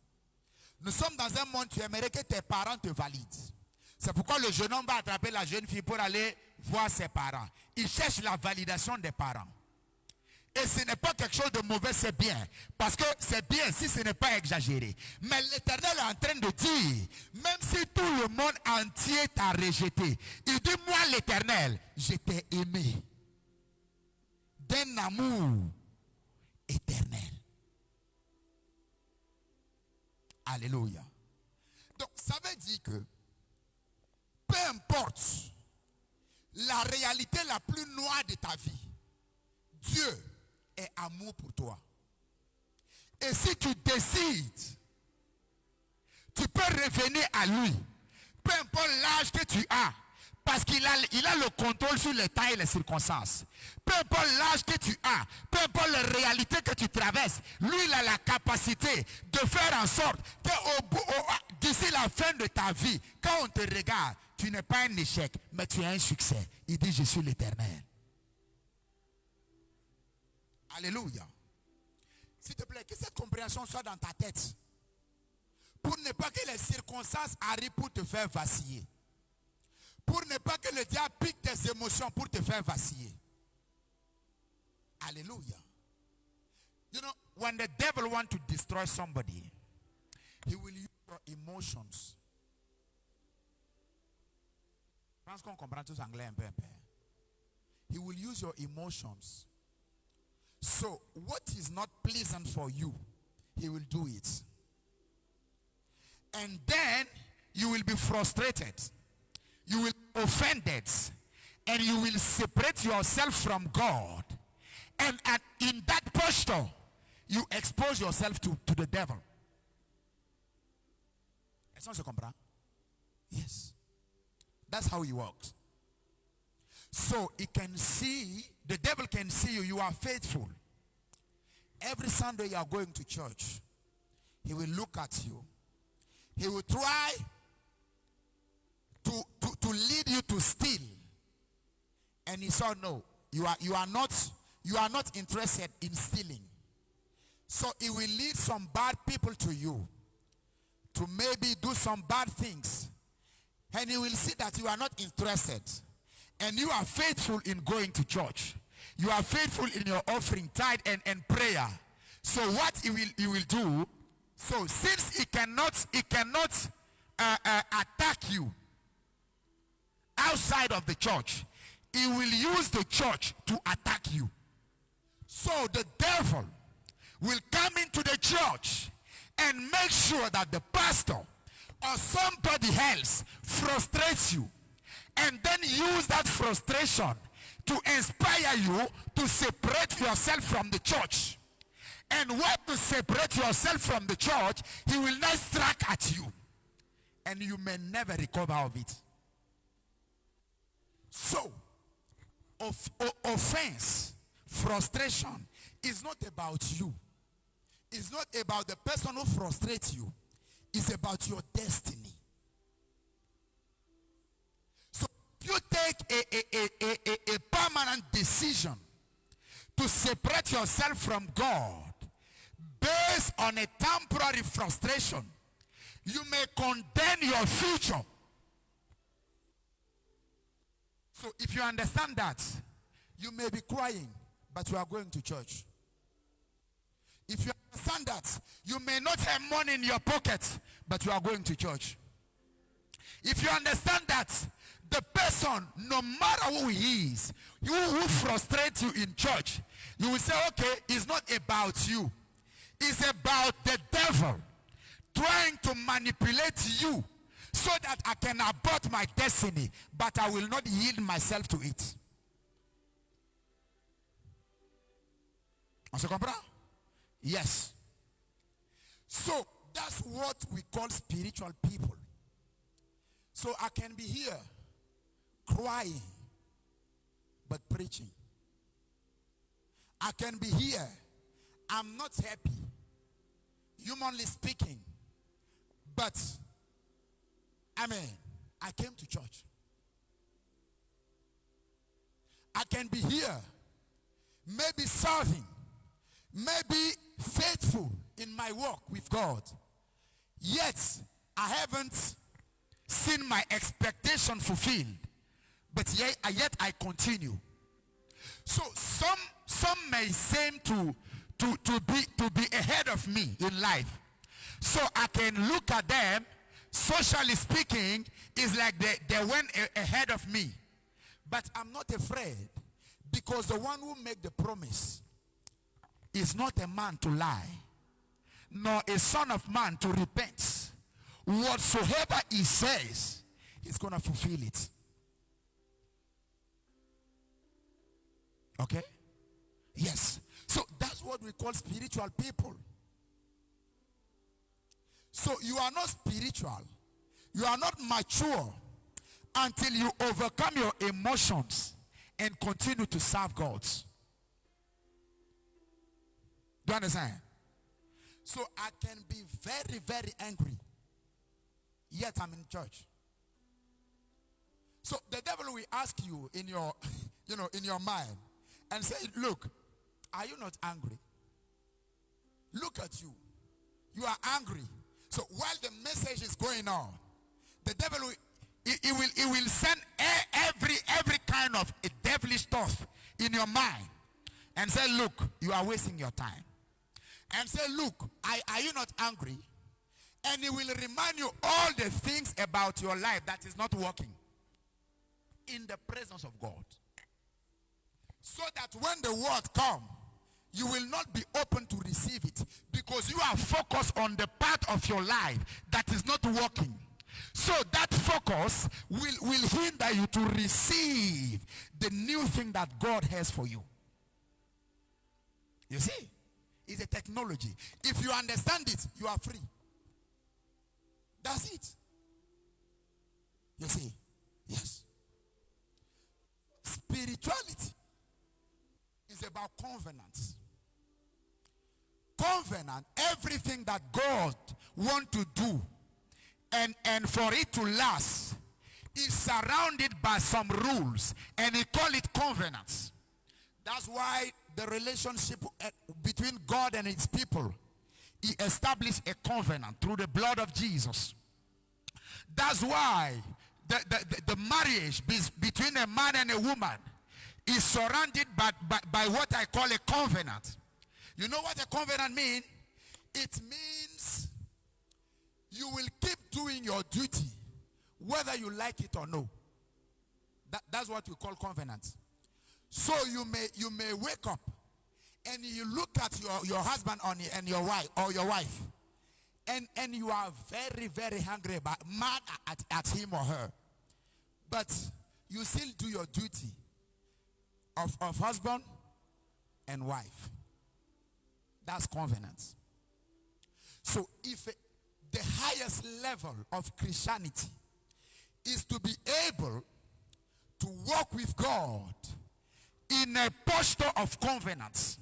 Nous sommes dans un monde, tu aimerais que tes parents te valident. C'est pourquoi le jeune homme va attraper la jeune fille pour aller voir ses parents. Il cherche la validation des parents. Et ce n'est pas quelque chose de mauvais, c'est bien. Parce que c'est bien si ce n'est pas exagéré. Mais l'Éternel est en train de dire, même si tout le monde entier t'a rejeté, il dit, moi l'Éternel, je t'ai aimé d'un amour éternel. Alléluia. Donc ça veut dire que peu importe la réalité la plus noire de ta vie, Dieu est amour pour toi. Et si tu décides, tu peux revenir à lui. Peu importe l'âge que tu as, Parce qu'il a le contrôle sur les temps et les circonstances. Peu importe l'âge que tu as, peu importe les réalités que tu traverses, lui, il a la capacité de faire en sorte que d'ici la fin de ta vie, quand on te regarde, tu n'es pas un échec, mais tu es un succès. Il dit, je suis l'Éternel. Alléluia. S'il te plaît, que cette compréhension soit dans ta tête. Pour ne pas que les circonstances arrivent pour te faire vaciller. Pour ne pas que le diable pique tes émotions pour te faire vaciller. Hallelujah. You know, when the devil wants to destroy somebody, he will use your emotions. Je pense qu'on comprend tous anglais un peu. He will use your emotions. So, what is not pleasant for you, he will do it. And then, you will be frustrated. You will be offended. And you will separate yourself from God. And in that posture, you expose yourself to the devil. Est-ce qu'on se comprend? Yes. That's how he works. So he can see, the devil can see you are faithful. Every Sunday you are going to church. He will look at you. He will try to lead you to steal. And he saw, no, you are not interested in stealing. So he will lead some bad people to you to maybe do some bad things. And he will see that you are not interested. And you are faithful in going to church. You are faithful in your offering, tithe, and prayer. So what he will do, so since he cannot attack you outside of the church, he will use the church to attack you. So the devil will come into the church and make sure that the pastor or somebody else frustrates you, and then use that frustration to inspire you to separate yourself from the church. And when you separate yourself from the church, he will not strike at you. And you may never recover of it. So, offense, frustration is not about you. It's not about the person who frustrates you. It's about your destiny. So, if you take a permanent decision to separate yourself from God based on a temporary frustration, you may condemn your future. So if you understand that, you may be crying, but you are going to church. If you understand that, you may not have money in your pocket, but you are going to church. If you understand that, the person, no matter who he is, who frustrates you in church, you will say, okay, it's not about you. It's about the devil trying to manipulate you so that I can abort my destiny, but I will not yield myself to it. On se comprend? Yes. So that's what we call spiritual people. So I can be here crying but preaching. I can be here, I'm not happy, humanly speaking, but I came to church. I can be here, maybe serving, maybe faithful in my work with God, yet I haven't seen my expectation fulfilled, but yet I continue. So some may seem to be ahead of me in life. So I can look at them, socially speaking, it's like they went ahead of me. But I'm not afraid, because the one who made the promise is not a man to lie, nor a son of man to repent. Whatsoever he says, he's going to fulfill it. Okay? Yes. So that's what we call spiritual people. So you are not spiritual. You are not mature until you overcome your emotions and continue to serve God. Do you understand? So I can be very, very angry, yet I'm in church. So the devil will ask you in your, in your mind and say, look, are you not angry? Look at you. You are angry. So while the message is going on, the devil will, he will send every kind of a devilish stuff in your mind and say, look, you are wasting your time. And say, look, are you not angry? And he will remind you all the things about your life that is not working in the presence of God. So that when the word comes, you will not be open to receive it because you are focused on the part of your life that is not working. So that focus will hinder you to receive the new thing that God has for you. You see? It's a technology. If you understand it, you are free. That's it. You see? Yes. Spirituality is about covenants. Covenant, everything that God wants to do and for it to last is surrounded by some rules, and he call it covenants. That's why the relationship between God and his people, he established a covenant through the blood of Jesus. That's why the marriage between a man and a woman is surrounded by what I call a covenant. You know what a covenant means? It means you will keep doing your duty whether you like it or no. That's what we call covenant. So you may wake up and you look at your husband and your wife and you are very, very hungry, mad at him or her. But you still do your duty of husband and wife. That's covenant. So if the highest level of Christianity is to be able to walk with God in a posture of covenants,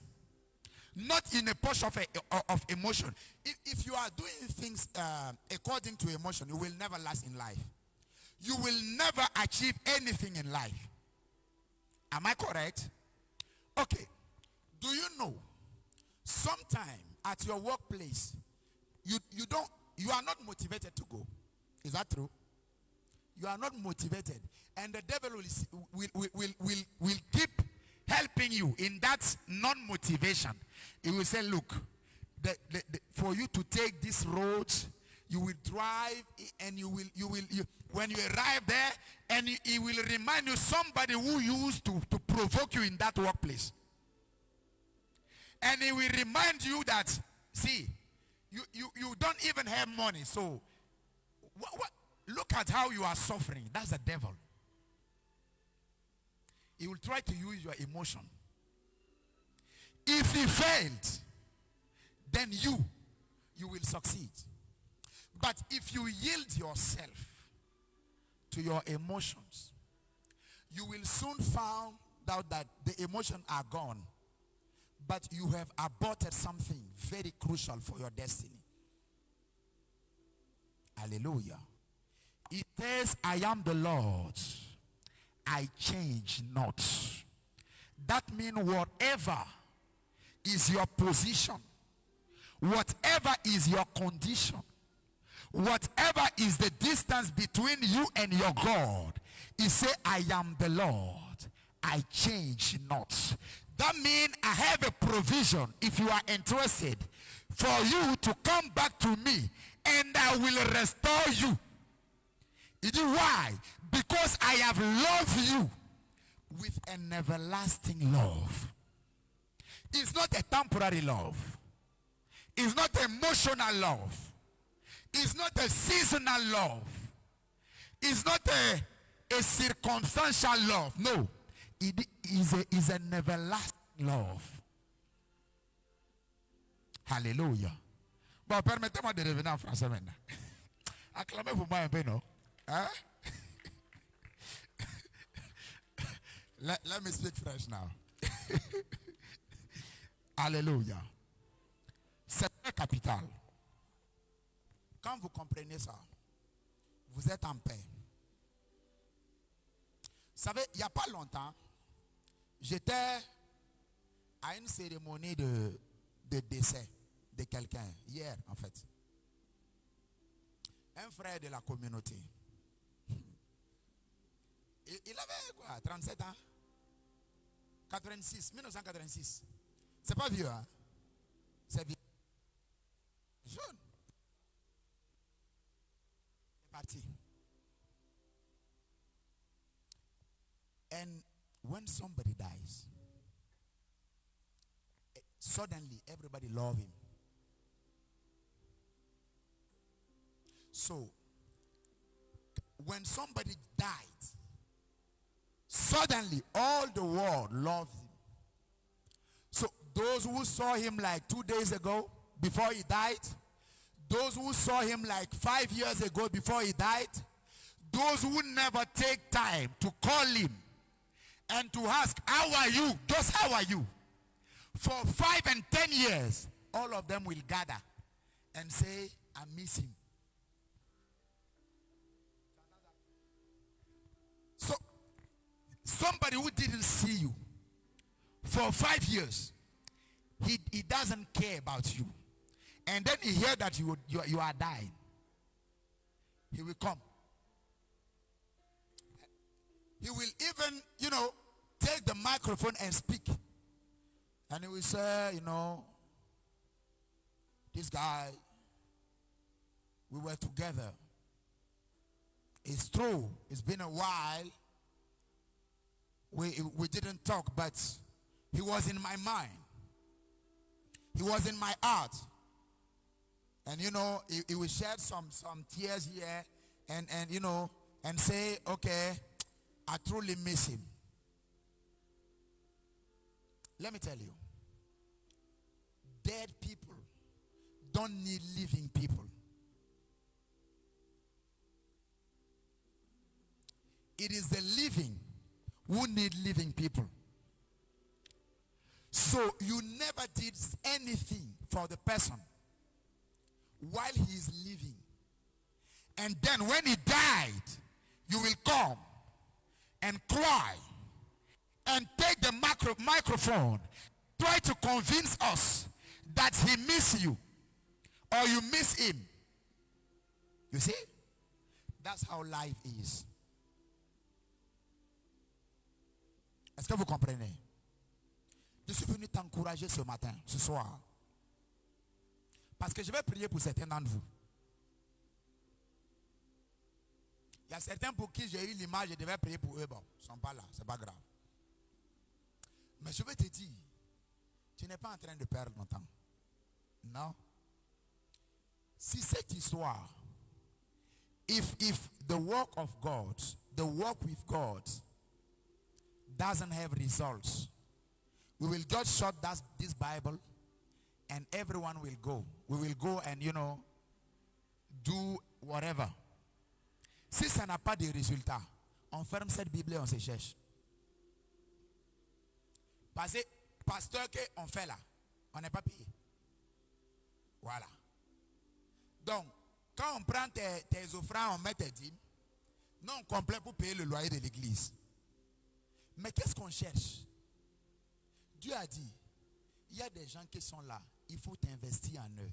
not in a posture of emotion. If you are doing things according to emotion, you will never last in life. You will never achieve anything in life. Am I correct? Okay. Do you know, sometime at your workplace, you are not motivated to go. Is that true? You are not motivated. And the devil will keep helping you in that non-motivation. He will say, look, for you to take this road, you will drive and you when you arrive there, and he will remind you somebody who used to provoke you in that workplace. And he will remind you that, see, you don't even have money. So, look at how you are suffering. That's the devil. He will try to use your emotion. If he failed, then you will succeed. But if you yield yourself to your emotions, you will soon find out that the emotions are gone. But you have aborted something very crucial for your destiny. Hallelujah. It says, I am the Lord, I change not. That means whatever is your position, whatever is your condition, whatever is the distance between you and your God, he said, I am the Lord, I change not. That means I have a provision, if you are interested, for you to come back to me and I will restore you. You know why? Because I have loved you with an everlasting love. It's not a temporary love. It's not emotional love. It's not a seasonal love. It's not a circumstantial love. No. It is an everlasting love. Hallelujah. Bon, permettez-moi de revenir en français maintenant. Acclamez pour moi un peu, non? Hein? Let me speak French now. Alléluia. C'est très capital. Quand vous comprenez ça, vous êtes en paix. Vous savez, il n'y a pas longtemps, j'étais à une cérémonie de décès de quelqu'un, hier en fait. Un frère de la communauté. Il avait quoi, 37 ans? 86, 1986. C'est pas vieux, hein? C'est vieux. Jeune. C'est parti. And when somebody dies, suddenly everybody love him. So, when somebody died, suddenly all the world loved him. So, those who saw him like 2 days ago, before he died, those who saw him like 5 years ago before he died, those who never take time to call him and to ask, how are you? Just how are you? For 5 and 10 years, all of them will gather and say, I miss him. So, somebody who didn't see you for 5 years, he doesn't care about you. And then he hears that you are dying. He will come. He will even, take the microphone and speak. And he will say, this guy, we were together. It's true. It's been a while. We didn't talk, but he was in my mind. He was in my heart. And he will shed some tears here and say, okay, I truly miss him. Let me tell you, dead people don't need living people. It is the living who need living people. So you never did anything for the person while he is living. And then when he died, you will come and cry and take the microphone, try to convince us that he miss you or you miss him. You see? That's how life is. Est-ce que vous comprenez? Je suis venu t'encourager ce matin, ce soir. Parce que je vais prier pour certains d'entre vous. Il y a certains pour qui j'ai eu l'image, je devais prier pour eux. Bon, ils ne sont pas là, c'est pas grave. Mais je vais te dire, tu n'es pas en train de perdre ton temps. Non. Si cette histoire, if the work of God, the work with God doesn't have results, we will just shut this Bible and everyone will go. We will go and, do whatever. Si ça n'a pas de résultat, on ferme cette Bible et on se cherche. Parce que, pasteur, qu'on fait là, on n'est pas payé. Voilà. Donc, quand on prend tes offrandes, on met tes dîmes, non complet pour payer le loyer de l'église. Mais qu'est-ce qu'on cherche? Dieu a dit, il y a des gens qui sont là, il faut t'investir en eux.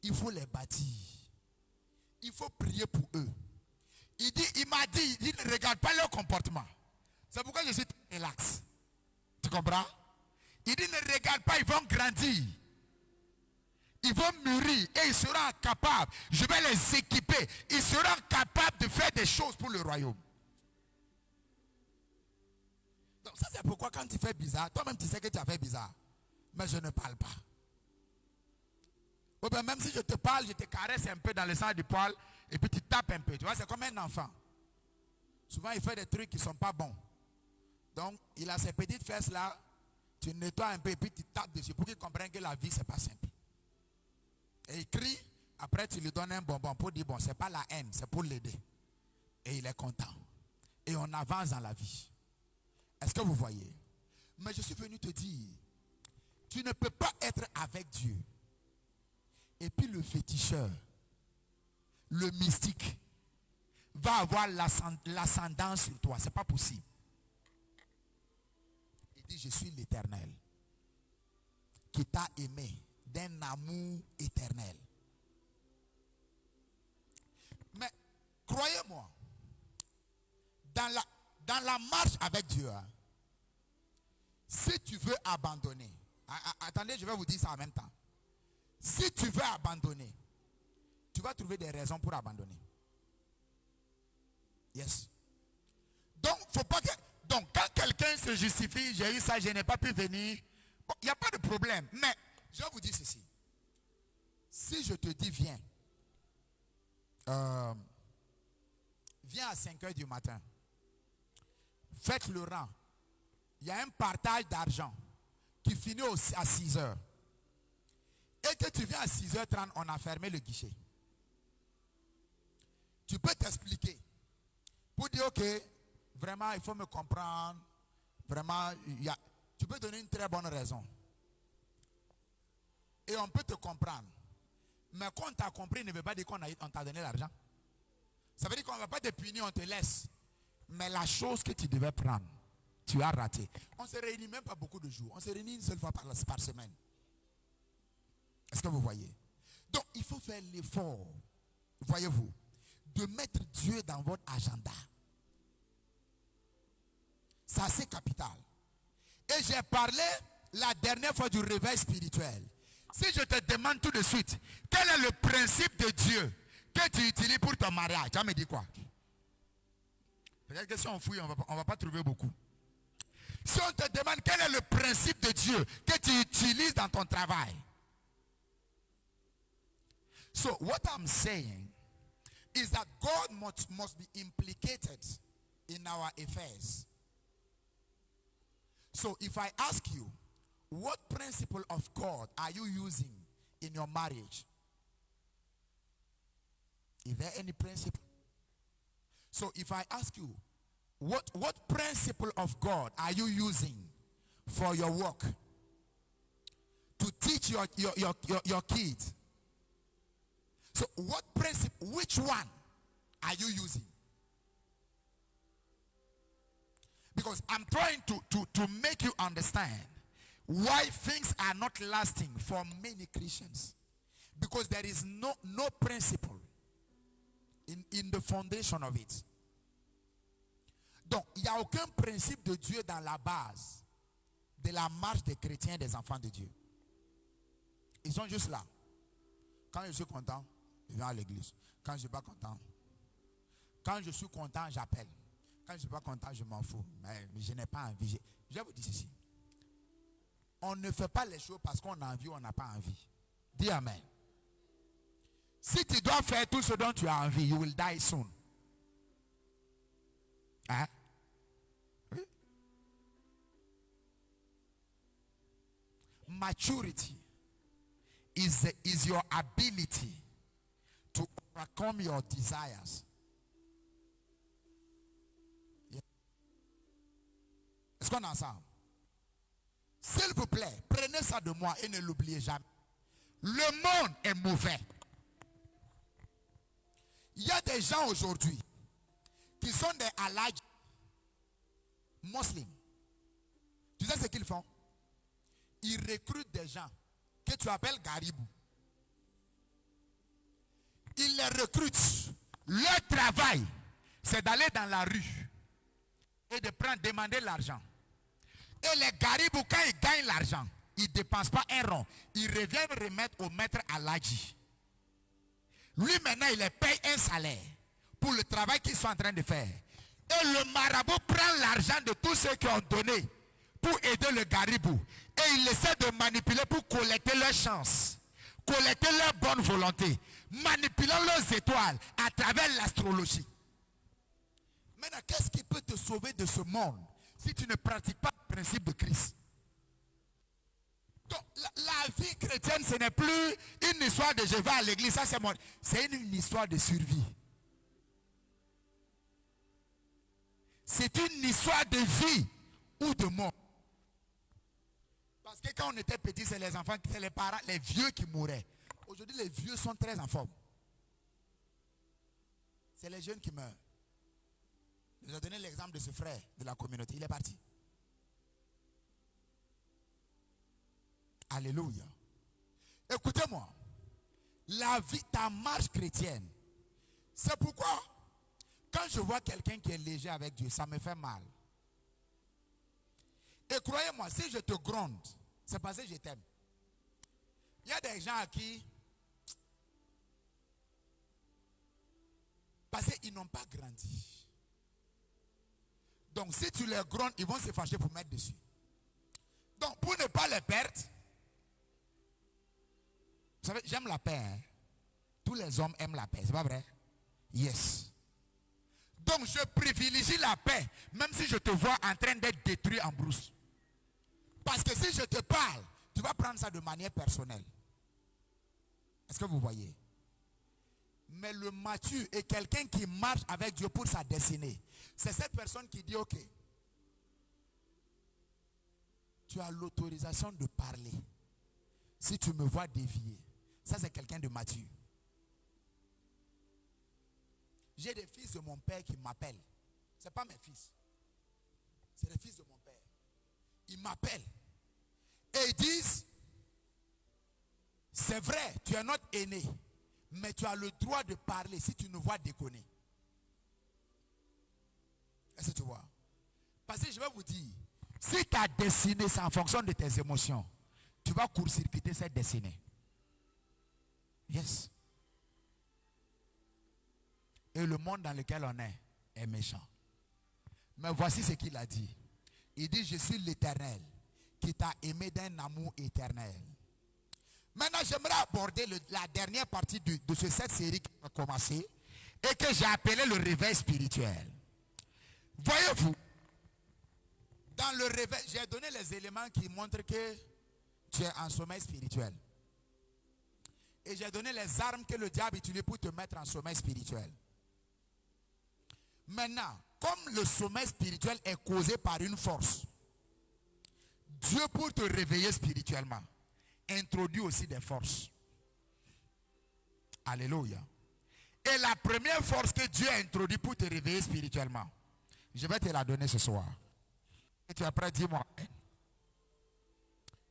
Il faut les bâtir. Il faut prier pour eux. Il m'a dit, il ne regarde pas leur comportement. C'est pourquoi je suis relax. Tu comprends? Il dit, ne regarde pas, ils vont grandir. Ils vont mûrir et ils seront capables. Je vais les équiper. Ils seront capables de faire des choses pour le royaume. Donc ça c'est pourquoi quand tu fais bizarre, toi-même tu sais que tu as fait bizarre. Mais je ne parle pas. Ou bien même si je te parle, je te caresse un peu dans le sens du poil et puis tu tapes un peu. Tu vois, c'est comme un enfant. Souvent il fait des trucs qui ne sont pas bons. Donc il a ces petites fesses là, tu nettoies un peu et puis tu tapes dessus pour qu'il comprenne que la vie c'est pas simple. Et il crie, après tu lui donnes un bonbon pour dire bon, c'est pas la haine, c'est pour l'aider. Et il est content. Et on avance dans la vie. Est-ce que vous voyez? Mais je suis venu te dire, tu ne peux pas être avec Dieu. Et puis le féticheur, le mystique, va avoir l'ascendance sur toi. Ce n'est pas possible. Il dit, je suis l'Éternel qui t'a aimé d'un amour éternel. Mais croyez-moi, dans la marche avec Dieu, hein, si tu veux abandonner, attendez, je vais vous dire ça en même temps. Si tu veux abandonner, tu vas trouver des raisons pour abandonner. Yes. Donc, faut pas que. Donc, quand quelqu'un se justifie, j'ai eu ça, je n'ai pas pu venir, bon, il n'y a pas de problème. Mais, je vais vous dire ceci. Si je te dis, viens à 5 h du matin, faites le rang. Il y a un partage d'argent qui finit à 6 h. Et que tu viens à 6h30, on a fermé le guichet. Tu peux t'expliquer. Pour dire, ok, vraiment, il faut me comprendre. Vraiment, tu peux donner une très bonne raison. Et on peut te comprendre. Mais quand on t'a compris, ne veut pas dire qu'on t'a donné l'argent. Ça veut dire qu'on ne va pas te punir, on te laisse. Mais la chose que tu devais prendre, tu as raté. On ne se réunit même pas beaucoup de jours. On se réunit une seule fois par semaine. Est-ce que vous voyez? Donc, il faut faire l'effort, voyez-vous, de mettre Dieu dans votre agenda. C'est assez capital. Et j'ai parlé la dernière fois du réveil spirituel. Si je te demande tout de suite, quel est le principe de Dieu que tu utilises pour ton mariage? Tu vas me dire quoi? Peut-être que si on fouille, on ne va pas trouver beaucoup. Si on te demande quel est le principe de Dieu que tu utilises dans ton travail. So what I'm saying is that God must be implicated in our affairs. So if I ask you, what principle of God are you using in your marriage? Is there any principle? So if I ask you, what principle of God are you using for your work? To teach your kids? So what principle, which one are you using? Because I'm trying to make you understand why things are not lasting for many Christians. Because there is no principle in the foundation of it. Donc, il n'y a aucun principe de Dieu dans la base de la marche des chrétiens, des enfants de Dieu. Ils sont juste là. Quand je suis content, je viens à l'église. Quand je ne suis pas content, quand je suis content, j'appelle. Quand je ne suis pas content, je m'en fous. Mais je n'ai pas envie. Je vais vous dire ceci. On ne fait pas les choses parce qu'on a envie ou on n'a pas envie. Dis amen. Si tu dois faire tout ce dont tu as envie, you will die soon. Hein? Oui? Maturity is your ability to overcome your desires. Yeah. Est-ce qu'on est ensemble? S'il vous plaît, prenez ça de moi et ne l'oubliez jamais. Le monde est mauvais. Il y a des gens aujourd'hui qui sont des alaj musulmans. Tu sais ce qu'ils font? Ils recrutent des gens que tu appelles garibou. Ils les recrutent. Leur travail, c'est d'aller dans la rue et de demander l'argent. Et les garibous, quand ils gagnent l'argent, ils ne dépensent pas un rond. Ils reviennent remettre au maître Aladji. Lui maintenant, il les paye un salaire pour le travail qu'ils sont en train de faire. Et le marabout prend l'argent de tous ceux qui ont donné pour aider le garibou. Et il essaie de manipuler pour collecter leur chance, collecter leur bonne volonté, manipulant leurs étoiles à travers l'astrologie. Maintenant, qu'est-ce qui peut te sauver de ce monde si tu ne pratiques pas le principe de Christ? Donc, la vie chrétienne, ce n'est plus une histoire de je vais à l'église, ça c'est c'est une histoire de survie. C'est une histoire de vie ou de mort. Parce que quand on était petit, c'est les enfants, c'est les parents, les vieux qui mouraient. Aujourd'hui, les vieux sont très en forme. C'est les jeunes qui meurent. Je vous ai donné l'exemple de ce frère de la communauté. Il est parti. Alléluia. Écoutez-moi. La vie, ta marche chrétienne. C'est pourquoi, quand je vois quelqu'un qui est léger avec Dieu, ça me fait mal. Et croyez-moi, si je te gronde, c'est parce que je t'aime. Il y a des gens à qui, parce qu'ils n'ont pas grandi. Donc si tu les grondes, ils vont se fâcher pour mettre dessus. Donc pour ne pas les perdre, vous savez, j'aime la paix. Hein? Tous les hommes aiment la paix, c'est pas vrai? Yes. Donc je privilégie la paix, même si je te vois en train d'être détruit en brousse. Parce que si je te parle, tu vas prendre ça de manière personnelle. Est-ce que vous voyez? Mais le mature est quelqu'un qui marche avec Dieu pour sa destinée. C'est cette personne qui dit, ok, tu as l'autorisation de parler. Si tu me vois dévier, ça c'est quelqu'un de mature. J'ai des fils de mon père qui m'appellent. Ce n'est pas mes fils. C'est les fils de mon père. Ils m'appellent. Et ils disent, c'est vrai, tu es notre aîné. Mais tu as le droit de parler si tu nous vois déconner. Est-ce que tu vois? Parce que je vais vous dire, si ta destinée, c'est en fonction de tes émotions, tu vas court-circuiter cette destinée. Yes. Et le monde dans lequel on est méchant. Mais voici ce qu'il a dit. Il dit, je suis l'Éternel qui t'a aimé d'un amour éternel. Maintenant, j'aimerais aborder la dernière partie de cette série qui a commencé et que j'ai appelé le réveil spirituel. Voyez-vous, dans le réveil, j'ai donné les éléments qui montrent que tu es en sommeil spirituel. Et j'ai donné les armes que le diable utilise pour te mettre en sommeil spirituel. Maintenant, comme le sommeil spirituel est causé par une force, Dieu, pour te réveiller spirituellement, introduit aussi des forces. Alléluia. Et la première force que Dieu a introduite pour te réveiller spirituellement, je vais te la donner ce soir. Et tu es prêt, dis-moi.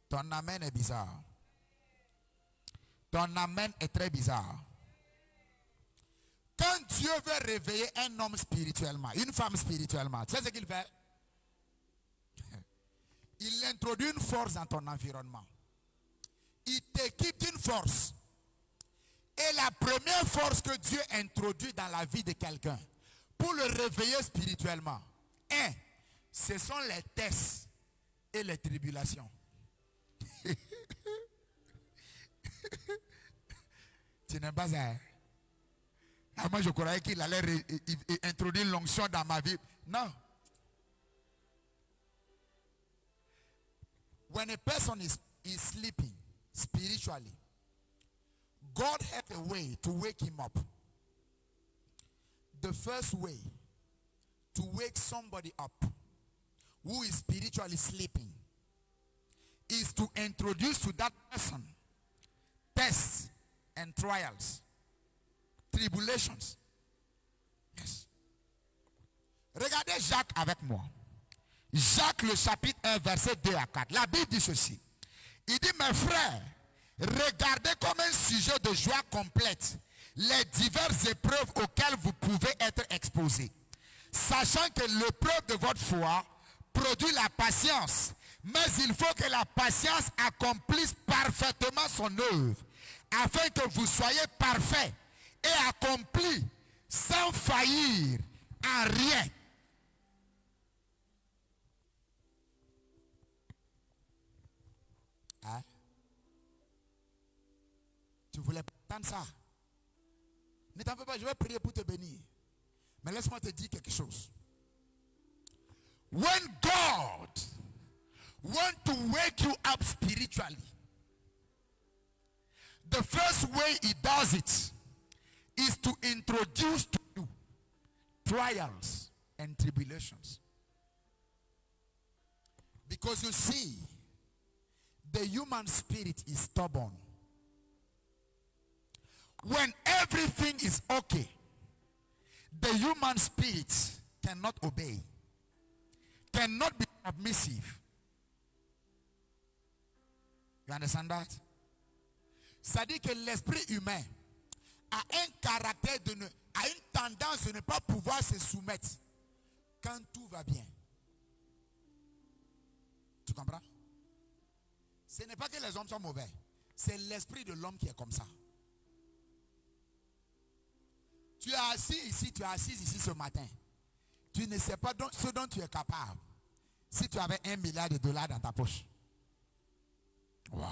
Ton amen est bizarre. Ton amen est très bizarre. Quand Dieu veut réveiller un homme spirituellement, une femme spirituellement, tu sais ce qu'il fait? Il introduit une force dans ton environnement. Il t'équipe d'une force. Et la première force que Dieu introduit dans la vie de quelqu'un, pour le réveiller spirituellement, ce sont les tests et les tribulations. Tu n'aimes pas ça? Ah, moi je croyais qu'il allait introduire l'onction dans ma vie. Non. When a person is sleeping spiritually, God has a way to wake him up. The first way to wake somebody up who is spiritually sleeping is to introduce to that person tests and trials, tribulations. Yes. Regardez Jacques avec moi. Jacques le chapitre 1 verset 2 à 4. La Bible dit ceci. Il dit, mes frères, regardez comme un sujet de joie complète les diverses épreuves auxquelles vous pouvez être exposés. Sachant que l'épreuve de votre foi produit la patience. Mais il faut que la patience accomplisse parfaitement son œuvre, afin que vous soyez parfaits et accomplis sans faillir en rien. Hein? Tu voulais entendre ça? Ne t'en fais pas, je vais prier pour te bénir. Mais laisse-moi te dire quelque chose. When God wants to wake you up spiritually, the first way he does it is to introduce to you trials and tribulations. Because you see, the human spirit is stubborn. When everything is okay, the human spirit cannot obey, cannot be submissive. You understand that? C'est-à-dire que l'esprit humain a un caractère a une tendance de ne pas pouvoir se soumettre quand tout va bien. Tu comprends? Ce n'est pas que les hommes sont mauvais, c'est l'esprit de l'homme qui est comme ça. Tu es assis ici, tu es assise ici ce matin. Tu ne sais pas ce dont tu es capable. Si tu avais $1 milliard dans ta poche. Wow.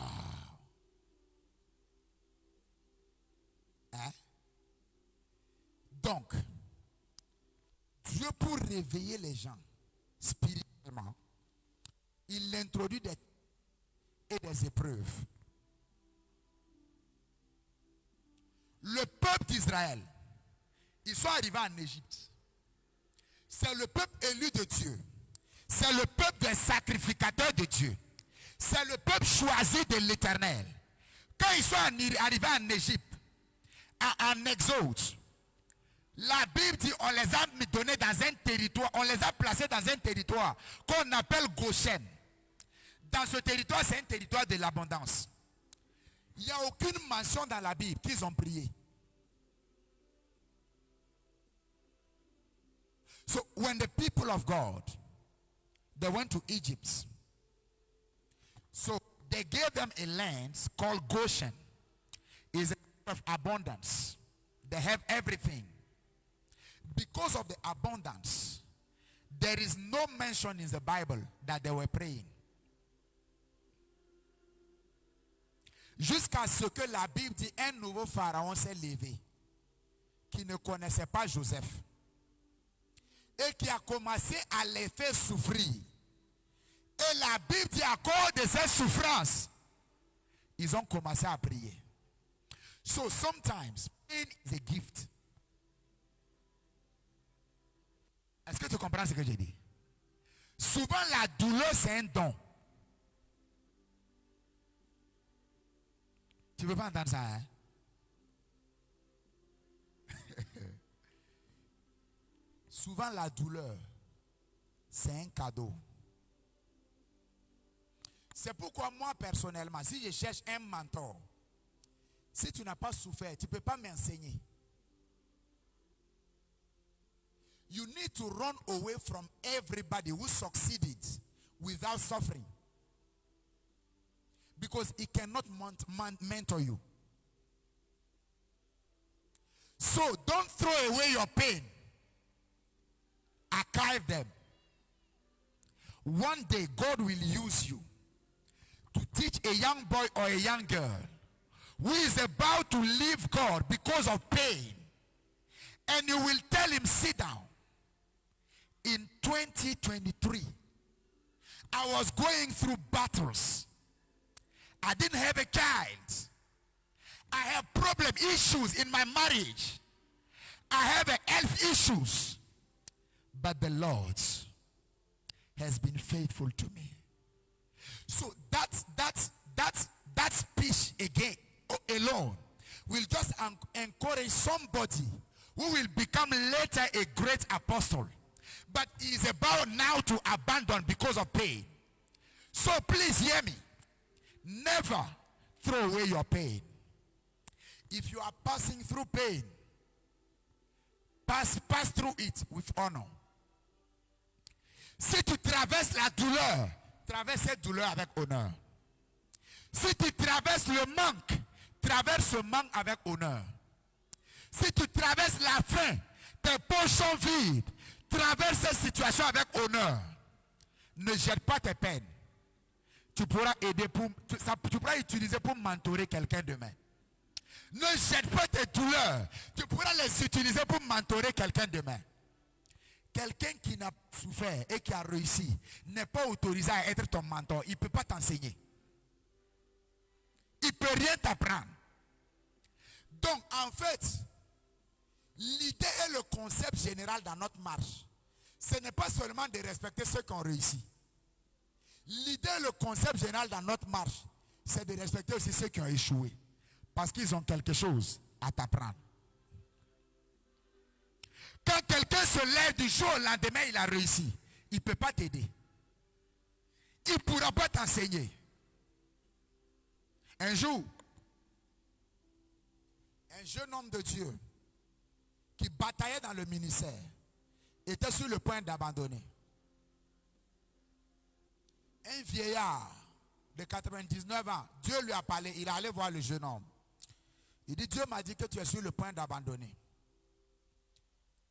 Hein? Donc, Dieu, pour réveiller les gens spirituellement, il introduit des épreuves. Le peuple d'Israël, ils sont arrivés en Égypte. C'est le peuple élu de Dieu. C'est le peuple des sacrificateurs de Dieu. C'est le peuple choisi de l'Éternel. Quand ils sont arrivés en Égypte, en Exode, la Bible dit on les a donnés dans un territoire, on les a placés dans un territoire qu'on appelle Goshen. Dans ce territoire, c'est un territoire de l'abondance. Il n'y a aucune mention dans la Bible qu'ils ont prié. So when the people of God, they went to Egypt. So they gave them a land called Goshen. It's a land of abundance. They have everything. Because of the abundance, there is no mention in the Bible that they were praying. Jusqu'à ce que la Bible dit un nouveau pharaon s'est levé, qui ne connaissait pas Joseph, et qui a commencé à les faire souffrir. Et la Bible dit à cause de ces souffrances, ils ont commencé à prier. So sometimes pain is a gift. Est-ce que tu comprends ce que j'ai dit? Souvent la douleur c'est un don. Tu ne veux pas entendre ça, hein? Souvent la douleur c'est un cadeau. C'est pourquoi moi personnellement, si je cherche un mentor, si tu n'as pas souffert, tu ne peux pas m'enseigner. You need to run away from everybody who succeeded without suffering. Because he cannot mentor you. So don't throw away your pain. Archive them. One day God will use you to teach a young boy or a young girl who is about to leave God because of pain. And you will tell him, sit down. In 2023, I was going through battles. I didn't have a child. I have issues in my marriage. I have health issues. But the Lord has been faithful to me. So that speech again alone will just encourage somebody who will become later a great apostle, but is about now to abandon because of pain. So please hear me. Never throw away your pain. If you are passing through pain, pass through it with honor. Si tu traverses la douleur, traverse cette douleur avec honneur. Si tu traverses le manque, traverse ce manque avec honneur. Si tu traverses la faim, tes poches sont vides, traverse cette situation avec honneur. Ne jette pas tes peines. Tu pourras tu pourras utiliser pour mentorer quelqu'un demain. Ne jette pas tes douleurs. Tu pourras les utiliser pour mentorer quelqu'un demain. Quelqu'un qui n'a souffert et qui a réussi n'est pas autorisé à être ton mentor. Il ne peut pas t'enseigner. Il ne peut rien t'apprendre. Donc, en fait, l'idée et le concept général dans notre marche, ce n'est pas seulement de respecter ceux qui ont réussi. L'idée, le concept général dans notre marche, c'est de respecter aussi ceux qui ont échoué. Parce qu'ils ont quelque chose à t'apprendre. Quand quelqu'un se lève du jour au lendemain, il a réussi. Il ne peut pas t'aider. Il ne pourra pas t'enseigner. Un jour, un jeune homme de Dieu qui bataillait dans le ministère était sur le point d'abandonner. Un vieillard de 99 ans, Dieu lui a parlé, il est allé voir le jeune homme. Il dit, Dieu m'a dit que tu es sur le point d'abandonner.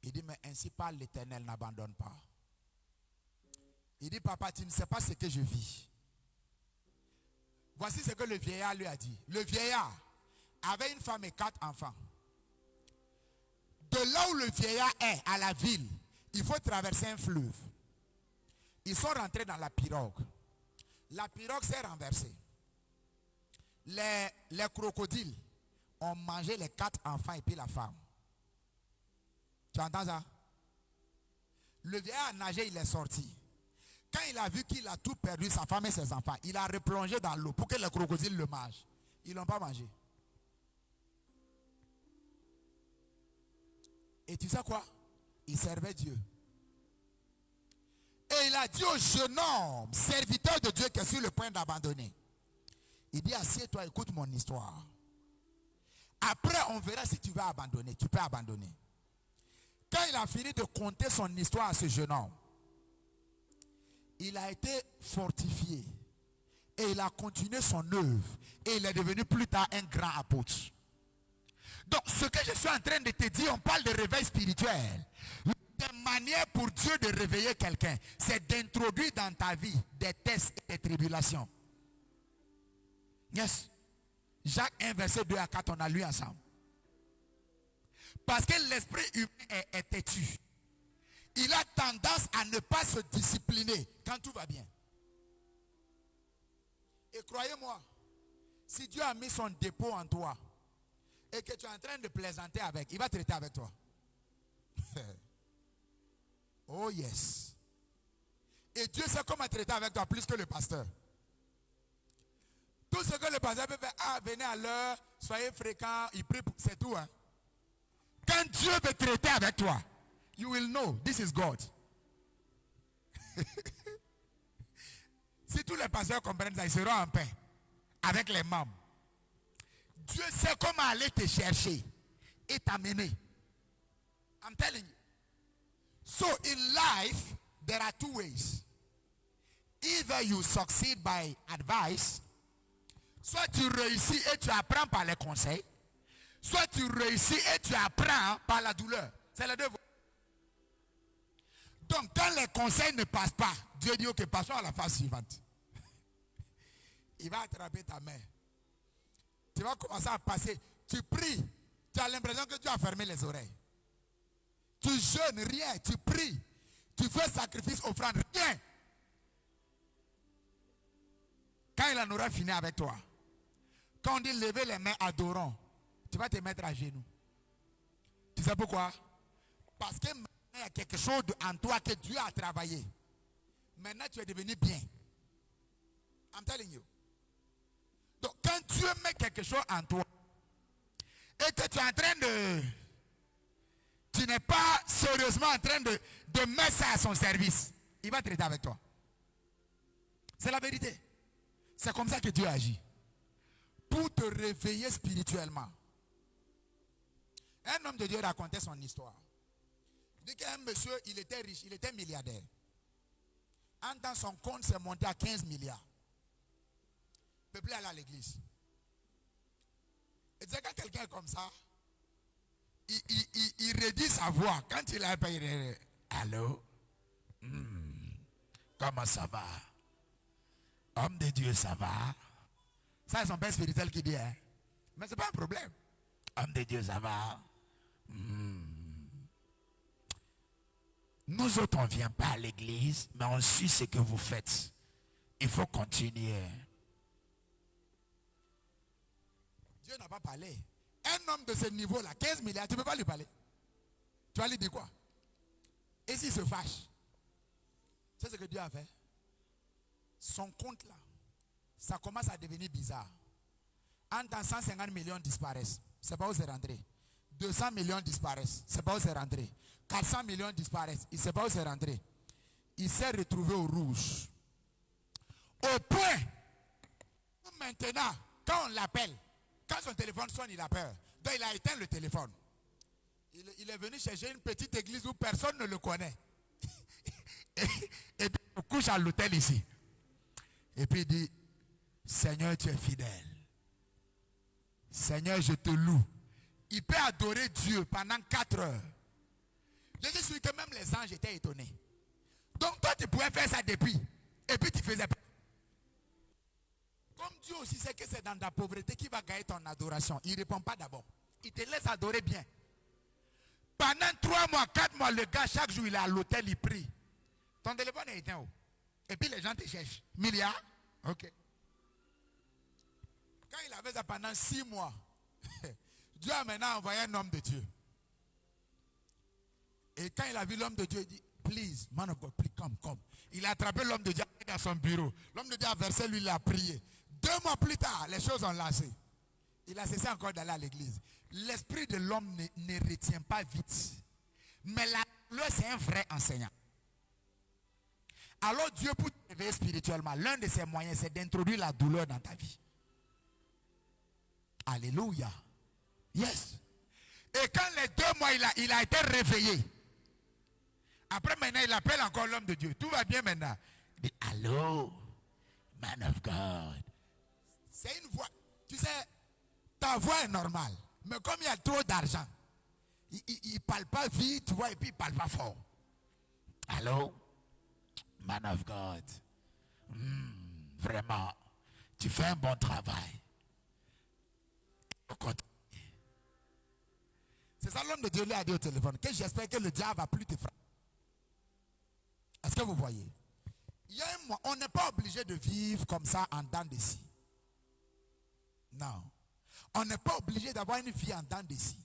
Il dit, mais ainsi parle l'Éternel, n'abandonne pas. Il dit, papa, tu ne sais pas ce que je vis. Voici ce que le vieillard lui a dit. Le vieillard avait une femme et 4 enfants. De là où le vieillard est, à la ville, il faut traverser un fleuve. Ils sont rentrés dans la pirogue. La pirogue s'est renversée. Les crocodiles ont mangé les 4 enfants et puis la femme. Tu entends ça? Le vieillard a nagé, il est sorti. Quand il a vu qu'il a tout perdu, sa femme et ses enfants, il a replongé dans l'eau pour que les crocodiles le mangent. Ils ne l'ont pas mangé. Et tu sais quoi? Il servait Dieu. Et il a dit au jeune homme, serviteur de Dieu qui est sur le point d'abandonner. Il dit, assieds-toi, écoute mon histoire. Après, on verra si tu vas abandonner. Tu peux abandonner. Quand il a fini de conter son histoire à ce jeune homme, il a été fortifié. Et il a continué son œuvre. Et il est devenu plus tard un grand apôtre. Donc, ce que je suis en train de te dire, on parle de réveil spirituel. Une manière pour Dieu de réveiller quelqu'un, c'est d'introduire dans ta vie des tests et des tribulations. Yes. Jacques 1, verset 2 à 4, on a lu ensemble. Parce que l'esprit humain est têtu. Il a tendance à ne pas se discipliner quand tout va bien. Et croyez-moi, si Dieu a mis son dépôt en toi et que tu es en train de plaisanter avec, il va traiter avec toi. Oh yes. Et Dieu sait comment traiter avec toi plus que le pasteur. Tout ce que le pasteur peut faire, ah, venez à l'heure, soyez fréquents, il prie, c'est tout. Hein? Quand Dieu veut traiter avec toi, you will know, this is God. Si tous les pasteurs comprennent ça, ils seront en paix avec les membres. Dieu sait comment aller te chercher et t'amener. I'm telling you. So in life, there are two ways. Either you succeed by advice, soit tu réussis et tu apprends par les conseils, soit tu réussis et tu apprends par la douleur. C'est les deux voies. Donc quand les conseils ne passent pas, Dieu dit ok, passons à la phase suivante. Il va attraper ta main. Tu vas commencer à passer. Tu pries. Tu as l'impression que Dieu a fermé les oreilles. Tu jeûnes, rien. Tu pries. Tu fais sacrifice, offrande, rien. Quand il en aura fini avec toi, quand on dit lever les mains, adorons, tu vas te mettre à genoux. Tu sais pourquoi? Parce que maintenant, il y a quelque chose en toi que Dieu a travaillé. Maintenant, tu es devenu bien. I'm telling you. Donc, quand Dieu met quelque chose en toi, et que tu es en train de... Tu n'es pas sérieusement en train de mettre ça à son service, il va traiter avec toi. C'est la vérité. C'est comme ça que Dieu agit. Pour te réveiller spirituellement. Un homme de Dieu racontait son histoire. Il dit qu'un monsieur, il était riche, il était milliardaire. En temps, son compte s'est monté à 15 milliards. Il ne peut plus aller à l'église. Et quand quelqu'un est comme ça, il réduit sa voix. Quand il a payé, allô? Comment ça va? Homme de Dieu, ça va? Ça, c'est son père spirituel qui dit, hein? Mais ce n'est pas un problème. Homme de Dieu, ça va? Nous autres, on ne vient pas à l'église, mais on suit ce que vous faites. Il faut continuer. Dieu n'a pas parlé. Un homme de ce niveau-là, 15 milliards, tu ne peux pas lui parler. Tu vas lui dire quoi? Et s'il se fâche? C'est ce que Dieu a fait. son compte là, ça commence à devenir bizarre. En temps, 150 millions disparaissent. C'est pas où c'est rentré. 200 millions disparaissent. C'est pas où c'est rentré. 400 millions disparaissent. Il ne sait pas où c'est rentré. Il s'est retrouvé au rouge. Au point où maintenant, quand on l'appelle, quand son téléphone sonne, il a peur. Donc il a éteint le téléphone. Il est venu chercher une petite église où personne ne le connaît. Et puis il couche à l'hôtel ici. Et puis il dit, Seigneur, tu es fidèle. Seigneur, je te loue. Il peut adorer Dieu pendant 4 heures. Je suis sûr que même les anges étaient étonnés. Donc toi, tu pouvais faire ça depuis. Et puis tu faisais pas. Comme Dieu aussi sait que c'est dans ta pauvreté qu'il va gagner ton adoration. Il ne répond pas d'abord. Il te laisse adorer bien. Pendant 3 mois, 4 mois, le gars, chaque jour, il est à l'hôtel, il prie. Ton téléphone est éteint. Et puis les gens te cherchent. Milliards? Ok. Quand il avait ça pendant 6 mois, Dieu a maintenant envoyé un homme de Dieu. Et quand il a vu l'homme de Dieu, il dit, please, man of God, please, come. Il a attrapé l'homme de Dieu dans son bureau. L'homme de Dieu a versé, lui, il a prié. 2 mois plus tard, les choses ont lancé. Il a cessé encore d'aller à l'église. L'esprit de l'homme ne retient pas vite. Mais la douleur, c'est un vrai enseignant. Alors Dieu, pour te réveiller spirituellement, l'un de ses moyens, c'est d'introduire la douleur dans ta vie. Alléluia. Yes. Et quand les 2 mois, il a été réveillé. Après maintenant, il appelle encore l'homme de Dieu. Tout va bien maintenant. Il dit, allô, man of God. C'est une voix. Tu sais, ta voix est normale. Mais comme il y a trop d'argent, il ne parle pas vite, tu vois, et puis il ne parle pas fort. Allô, man of God. Vraiment, tu fais un bon travail. C'est ça l'homme de Dieu lui a dit au téléphone, que j'espère que le diable va plus te frapper. Est-ce que vous voyez? Il y a un mois, on n'est pas obligé de vivre comme ça en dents de scie. Non. On n'est pas obligé d'avoir une vie en dents de scie.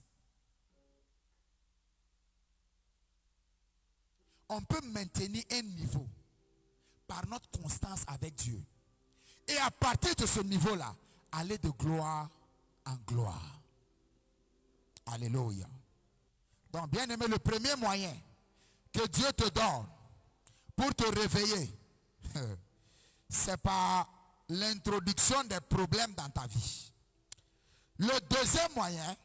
On peut maintenir un niveau par notre constance avec Dieu. Et à partir de ce niveau-là, aller de gloire en gloire. Alléluia. Donc, bien aimé, le premier moyen que Dieu te donne pour te réveiller, c'est par l'introduction des problèmes dans ta vie. Le deuxième moyen,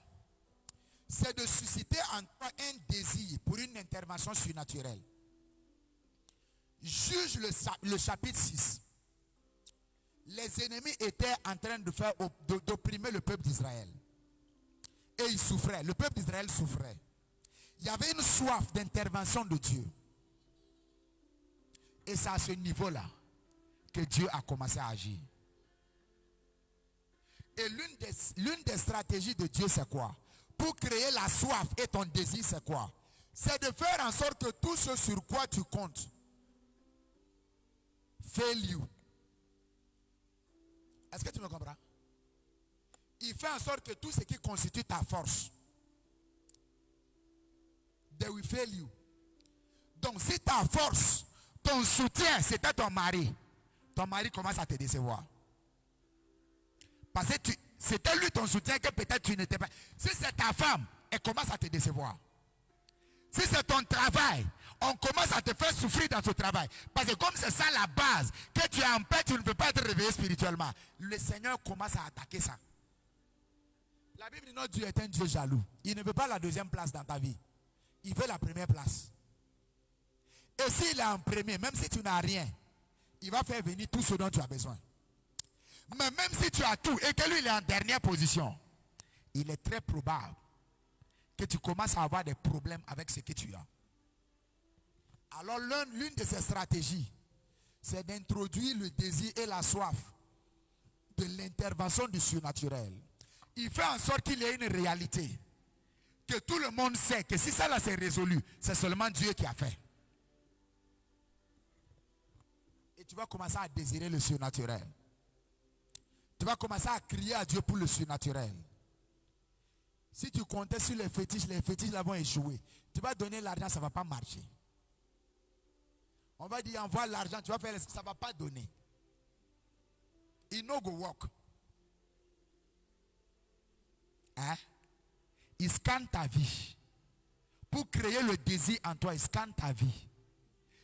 c'est de susciter en toi un désir pour une intervention surnaturelle. Juge le chapitre 6. Les ennemis étaient en train d'opprimer le peuple d'Israël. Et ils souffraient. Le peuple d'Israël souffrait. Il y avait une soif d'intervention de Dieu. Et c'est à ce niveau-là que Dieu a commencé à agir. Et l'une des stratégies de Dieu, c'est quoi? Pour créer la soif et ton désir, c'est quoi? C'est de faire en sorte que tout ce sur quoi tu comptes fail you. Est-ce que tu me comprends? Il fait en sorte que tout ce qui constitue ta force, they will fail you. Donc si ta force, ton soutien, c'était ton mari commence à te décevoir. Parce que c'était lui ton soutien que peut-être tu n'étais pas. Si c'est ta femme, elle commence à te décevoir. Si c'est ton travail, on commence à te faire souffrir dans ce travail. Parce que comme c'est ça la base, que tu es en paix, tu ne peux pas être réveillé spirituellement. Le Seigneur commence à attaquer ça. La Bible dit, notre Dieu est un Dieu jaloux. Il ne veut pas la deuxième place dans ta vie. Il veut la première place. Et s'il est en premier, même si tu n'as rien, il va faire venir tout ce dont tu as besoin. Mais même si tu as tout et que lui il est en dernière position, il est très probable que tu commences à avoir des problèmes avec ce que tu as. Alors l'une de ces stratégies, c'est d'introduire le désir et la soif de l'intervention du surnaturel. Il fait en sorte qu'il y ait une réalité. Que tout le monde sait que si ça là s'est résolu, c'est seulement Dieu qui a fait. Et tu vas commencer à désirer le surnaturel. Tu vas commencer à crier à Dieu pour le surnaturel. Si tu comptais sur les fétiches là vont échouer. Tu vas donner l'argent, ça ne va pas marcher. On va dire envoie l'argent, tu vas faire ça ne va pas donner. il no go walk. Hein? Il scanne ta vie. Pour créer le désir en toi, il scanne ta vie.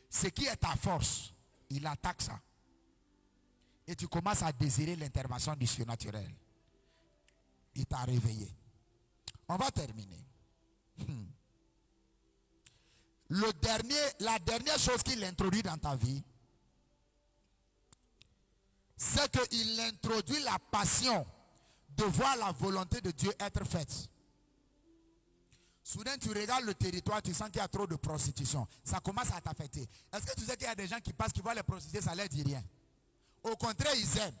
Ce qui est ta force, il attaque ça. Et tu commences à désirer l'intervention du surnaturel. Il t'a réveillé. On va terminer. La dernière chose qu'il introduit dans ta vie, c'est qu'il introduit la passion de voir la volonté de Dieu être faite. Soudain, tu regardes le territoire, tu sens qu'il y a trop de prostitution. Ça commence à t'affecter. Est-ce que tu sais qu'il y a des gens qui passent, qui voient les prostituées, ça ne leur dit rien? Au contraire, ils aiment.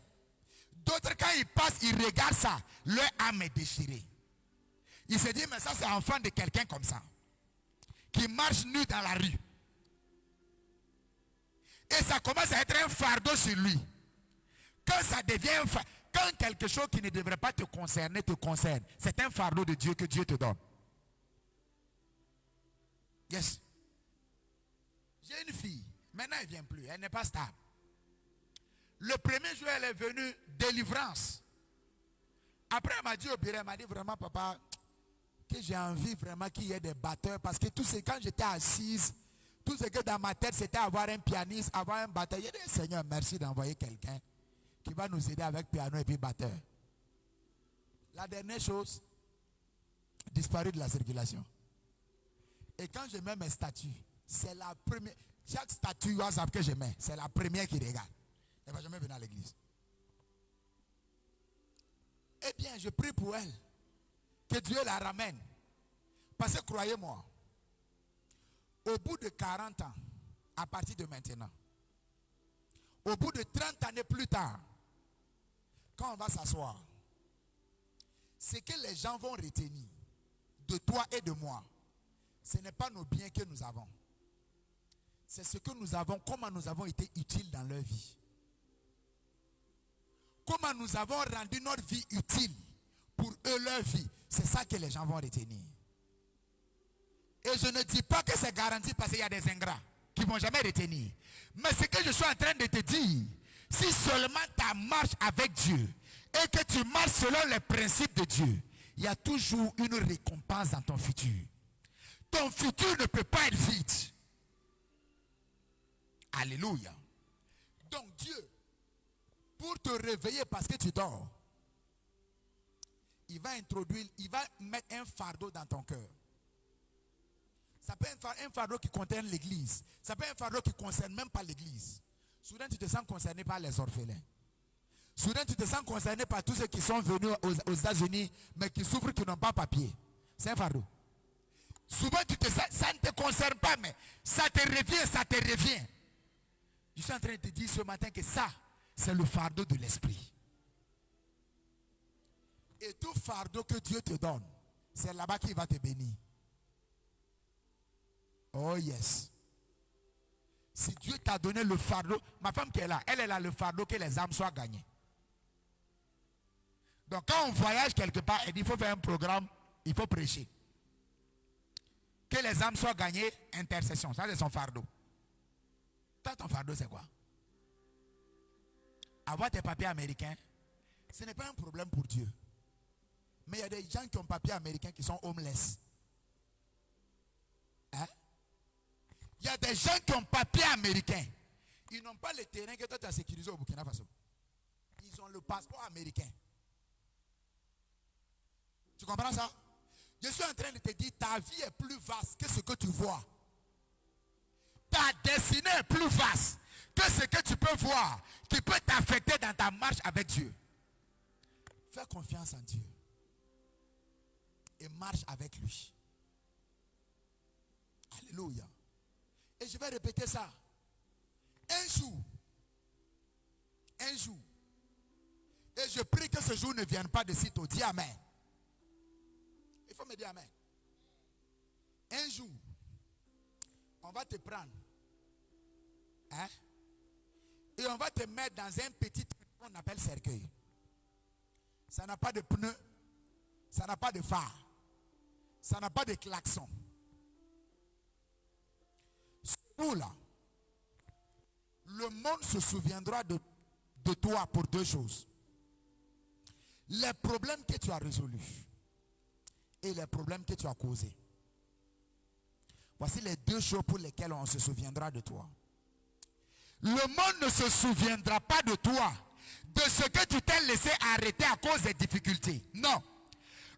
D'autres, quand ils passent, ils regardent ça. Leur âme est déchirée. Ils se disent, mais ça, c'est enfant de quelqu'un comme ça, qui marche nu dans la rue. Et ça commence à être un fardeau sur lui. Quand ça devient quand quelque chose qui ne devrait pas te concerner te concerne, c'est un fardeau de Dieu que Dieu te donne. Yes. J'ai une fille. Maintenant, elle ne vient plus. Elle n'est pas stable. Le premier jour, elle est venue, délivrance. Après, elle m'a dit au bureau, elle m'a dit vraiment, papa, que j'ai envie vraiment qu'il y ait des batteurs. Parce que tout ce, quand j'étais assise, tout ce que dans ma tête, c'était avoir un pianiste, avoir un batteur. J'ai dit, Seigneur, merci d'envoyer quelqu'un qui va nous aider avec piano et puis batteur. La dernière chose, disparu de la circulation. Et quand je mets mes statuts, c'est la première. Chaque statut WhatsApp que je mets, c'est la première qui regarde. Elle ne va jamais venir à l'église. Eh bien, je prie pour elle. Que Dieu la ramène. Parce que croyez-moi, au bout de 40 ans, à partir de maintenant, au bout de 30 années plus tard, quand on va s'asseoir, ce que les gens vont retenir de toi et de moi, ce n'est pas nos biens que nous avons. C'est ce que nous avons, comment nous avons été utiles dans leur vie. Comment nous avons rendu notre vie utile pour eux, leur vie. C'est ça que les gens vont retenir. Et je ne dis pas que c'est garanti parce qu'il y a des ingrats qui ne vont jamais retenir. Mais ce que je suis en train de te dire, si seulement tu marches avec Dieu et que tu marches selon les principes de Dieu, il y a toujours une récompense dans ton futur. Ton futur ne peut pas être vide. Alléluia. Donc Dieu, pour te réveiller parce que tu dors, il va mettre un fardeau dans ton cœur. Ça peut être un fardeau qui concerne l'église. Ça peut être un fardeau qui ne concerne même pas l'église. Soudain, tu te sens concerné par les orphelins. Soudain, tu te sens concerné par tous ceux qui sont venus aux États-Unis, mais qui souffrent, qui n'ont pas papier. C'est un fardeau. Souvent, ça ne te concerne pas, mais ça te revient. Je suis en train de te dire ce matin que ça, c'est le fardeau de l'esprit. Et tout fardeau que Dieu te donne, c'est là-bas qu'il va te bénir. Oh yes. Si Dieu t'a donné le fardeau, ma femme qui est là, elle est là, le fardeau que les âmes soient gagnées. Donc quand on voyage quelque part, elle dit il faut faire un programme, il faut prêcher. Que les âmes soient gagnées, intercession, ça c'est son fardeau. Toi, ton fardeau c'est quoi? Avoir tes papiers américains, ce n'est pas un problème pour Dieu. Mais il y a des gens qui ont papiers américains qui sont homeless. Hein? Il y a des gens qui ont papiers américains. Ils n'ont pas le terrain que toi tu as sécurisé au Burkina Faso. Ils ont le passeport américain. Tu comprends ça? Je suis en train de te dire, ta vie est plus vaste que ce que tu vois. Ta destinée est plus vaste que ce que tu peux voir, qui peut t'affecter dans ta marche avec Dieu. Fais confiance en Dieu. Et marche avec lui. Alléluia. Et je vais répéter ça. Un jour. Et je prie que ce jour ne vienne pas de sitôt. Dis amen. Il faut me dire amen. Un jour, on va te prendre. Hein? Et on va te mettre dans un petit truc qu'on appelle cercueil. Ça n'a pas de pneus. Ça n'a pas de phare. Ça n'a pas de klaxon. Ce jour-là, le monde se souviendra de de toi pour deux choses. Les problèmes que tu as résolus et les problèmes que tu as causés. Voici les deux choses pour lesquelles on se souviendra de toi. Le monde ne se souviendra pas de toi, de ce que tu t'es laissé arrêter à cause des difficultés. Non.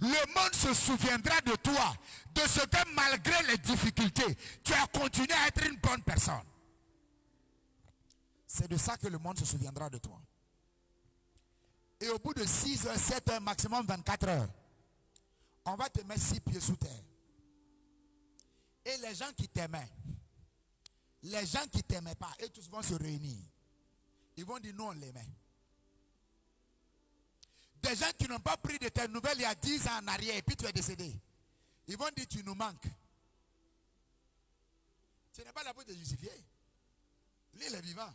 Le monde se souviendra de toi, de ce que malgré les difficultés, tu as continué à être une bonne personne. C'est de ça que le monde se souviendra de toi. Et au bout de 6 heures, 7 heures, maximum 24 heures, on va te mettre 6 pieds sous terre. Et les gens qui t'aimaient, les gens qui ne t'aimaient pas, et tous vont se réunir. Ils vont dire, nous on l'aimait. Des gens qui n'ont pas pris de tes nouvelles il y a 10 ans en arrière, et puis tu es décédé. Ils vont dire, tu nous manques. Ce n'est pas là pour te justifier. Lui, il est vivant.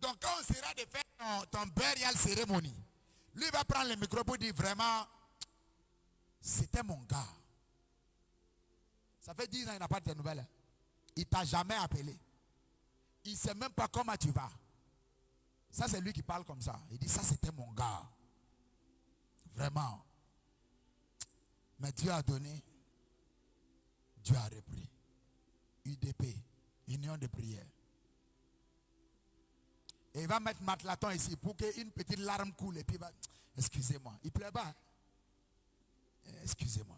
Donc quand on sera de faire ton burial cérémonie, lui va prendre le micro pour dire vraiment, c'était mon gars. Ça fait 10 ans, il n'a pas de tes nouvelles. Il ne t'a jamais appelé. Il ne sait même pas comment tu vas. Ça, c'est lui qui parle comme ça. Il dit, ça, c'était mon gars. Vraiment. Mais Dieu a donné, Dieu a repris. UDP, Union de prière. Et il va mettre Matlaton ici pour qu'une petite larme coule. Et puis il va, excusez-moi. Il ne pleure pas. Excusez-moi.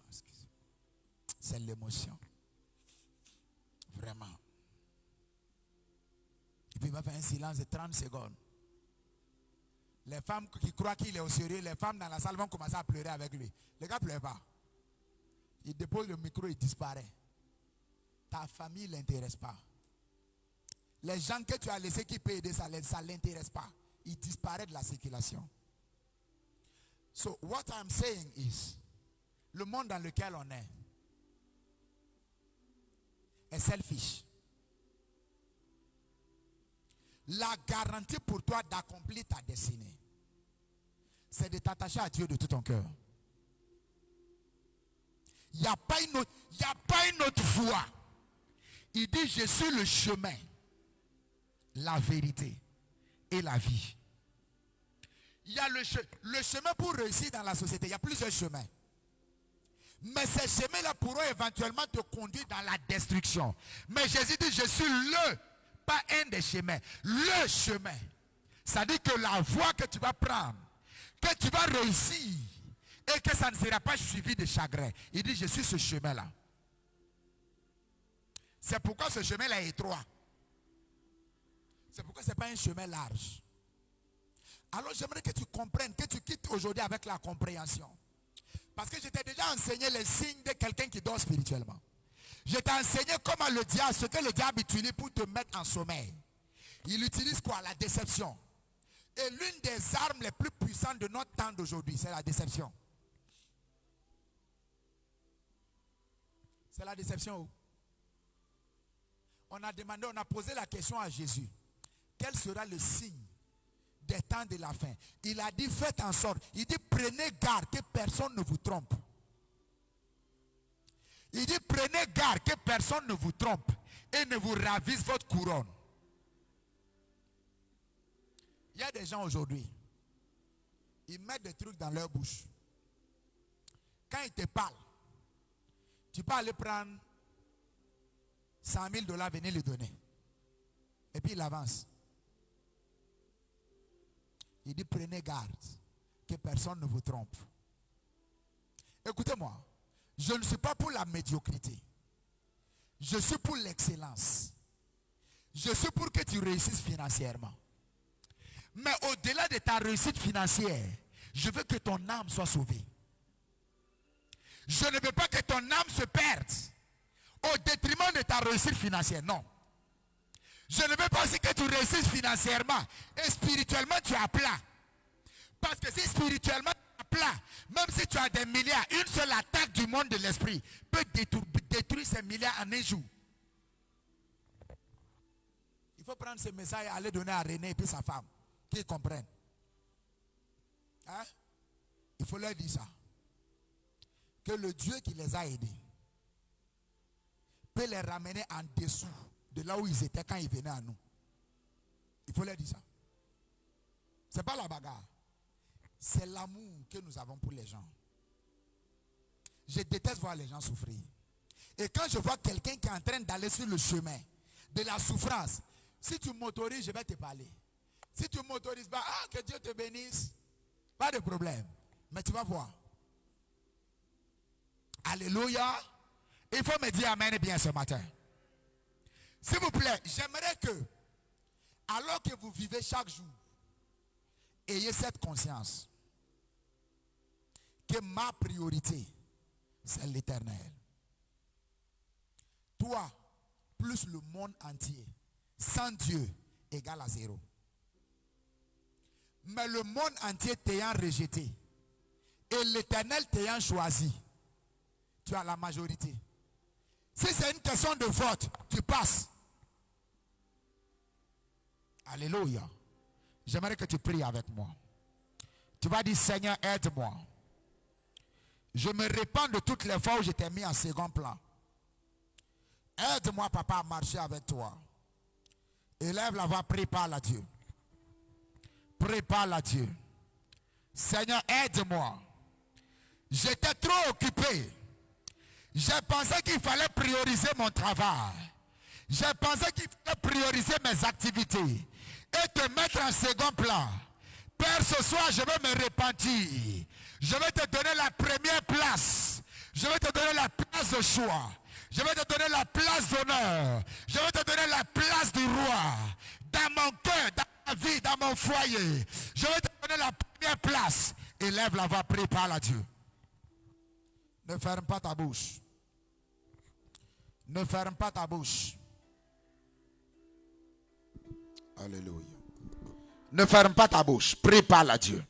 C'est l'émotion. Vraiment. Et puis il va faire un silence de 30 secondes. Les femmes qui croient qu'il est au sérieux, les femmes dans la salle vont commencer à pleurer avec lui. Les gars ne pleurent pas. Il dépose le micro et il disparaît. Ta famille ne l'intéresse pas. Les gens que tu as laissés qui peuvent aider, ça ne l'intéresse pas. Ils disparaissent de la circulation. So what I'm saying is, le monde dans lequel on est selfish. La garantie pour toi d'accomplir ta destinée, c'est de t'attacher à Dieu de tout ton cœur. Il n'y a pas une autre voie. Il dit, je suis le chemin, la vérité et la vie. Il y a le chemin pour réussir dans la société. Il y a plusieurs chemins. Mais ces chemins-là pourront éventuellement te conduire dans la destruction. Mais Jésus dit, je suis pas un des chemins, le chemin. Ça dit que la voie que tu vas prendre, que tu vas réussir, et que ça ne sera pas suivi de chagrin. Il dit, je suis ce chemin-là. C'est pourquoi ce chemin-là est étroit. C'est pourquoi ce n'est pas un chemin large. Alors j'aimerais que tu comprennes, que tu quittes aujourd'hui avec la compréhension. Parce que je t'ai déjà enseigné les signes de quelqu'un qui dort spirituellement. Je t'ai enseigné comment le diable, ce que le diable utilise pour te mettre en sommeil. Il utilise quoi? La déception. Et l'une des armes les plus puissantes de notre temps d'aujourd'hui, c'est la déception. C'est la déception. On a posé la question à Jésus. Quel sera le signe des temps de la fin? Il a dit, faites en sorte. Il dit, prenez garde que personne ne vous trompe. Il dit, prenez garde que personne ne vous trompe et ne vous ravisse votre couronne. Il y a des gens aujourd'hui, ils mettent des trucs dans leur bouche. Quand ils te parlent, tu peux aller prendre 100 000 $, venir lui donner. Et puis il avance. Il dit, prenez garde que personne ne vous trompe. Écoutez-moi, je ne suis pas pour la médiocrité. Je suis pour l'excellence. Je suis pour que tu réussisses financièrement. Mais au-delà de ta réussite financière, je veux que ton âme soit sauvée. Je ne veux pas que ton âme se perde au détriment de ta réussite financière. Non. Je ne veux pas aussi que tu réussisses financièrement et spirituellement tu es plat. Parce que si spirituellement tu es plat, même si tu as des milliards, une seule attaque du monde de l'esprit peut détruire ces milliards en un jour. Il faut prendre ce message et aller donner à René et puis sa femme, qu'ils comprennent. Hein? Il faut leur dire ça. Que le Dieu qui les a aidés peut les ramener en dessous de là où ils étaient quand ils venaient à nous. Il faut leur dire ça. Ce n'est pas la bagarre. C'est l'amour que nous avons pour les gens. Je déteste voir les gens souffrir. Et quand je vois quelqu'un qui est en train d'aller sur le chemin de la souffrance, si tu m'autorises, je vais te parler. Si tu ne m'autorises pas, que Dieu te bénisse, pas de problème. Mais tu vas voir. Alléluia. Il faut me dire amen bien ce matin. S'il vous plaît, j'aimerais que, alors que vous vivez chaque jour, ayez cette conscience que ma priorité, c'est l'Éternel. Toi, plus le monde entier, sans Dieu, égale à 0. Mais le monde entier t'ayant rejeté et l'Éternel t'ayant choisi, tu as la majorité. Si c'est une question de vote, tu passes. Alléluia. J'aimerais que tu pries avec moi. Tu vas dire, Seigneur, aide-moi. Je me répands de toutes les fois où je t'ai mis en second plan. Aide-moi, papa, à marcher avec toi. Élève la voix, prie, parle à Dieu. Prie, parle à Dieu. Seigneur, aide-moi. J'étais trop occupé. J'ai pensé qu'il fallait prioriser mon travail. J'ai pensé qu'il fallait prioriser mes activités et te mettre en second plan. Père, ce soir, je vais me repentir. Je vais te donner la première place. Je vais te donner la place de choix. Je vais te donner la place d'honneur. Je vais te donner la place du roi. Dans mon cœur, dans ma vie, dans mon foyer. Je vais te donner la première place. Élève la voix, prie, parle à Dieu. Ne ferme pas ta bouche. Ne ferme pas ta bouche. Alléluia. Ne ferme pas ta bouche. Prie, parle à Dieu.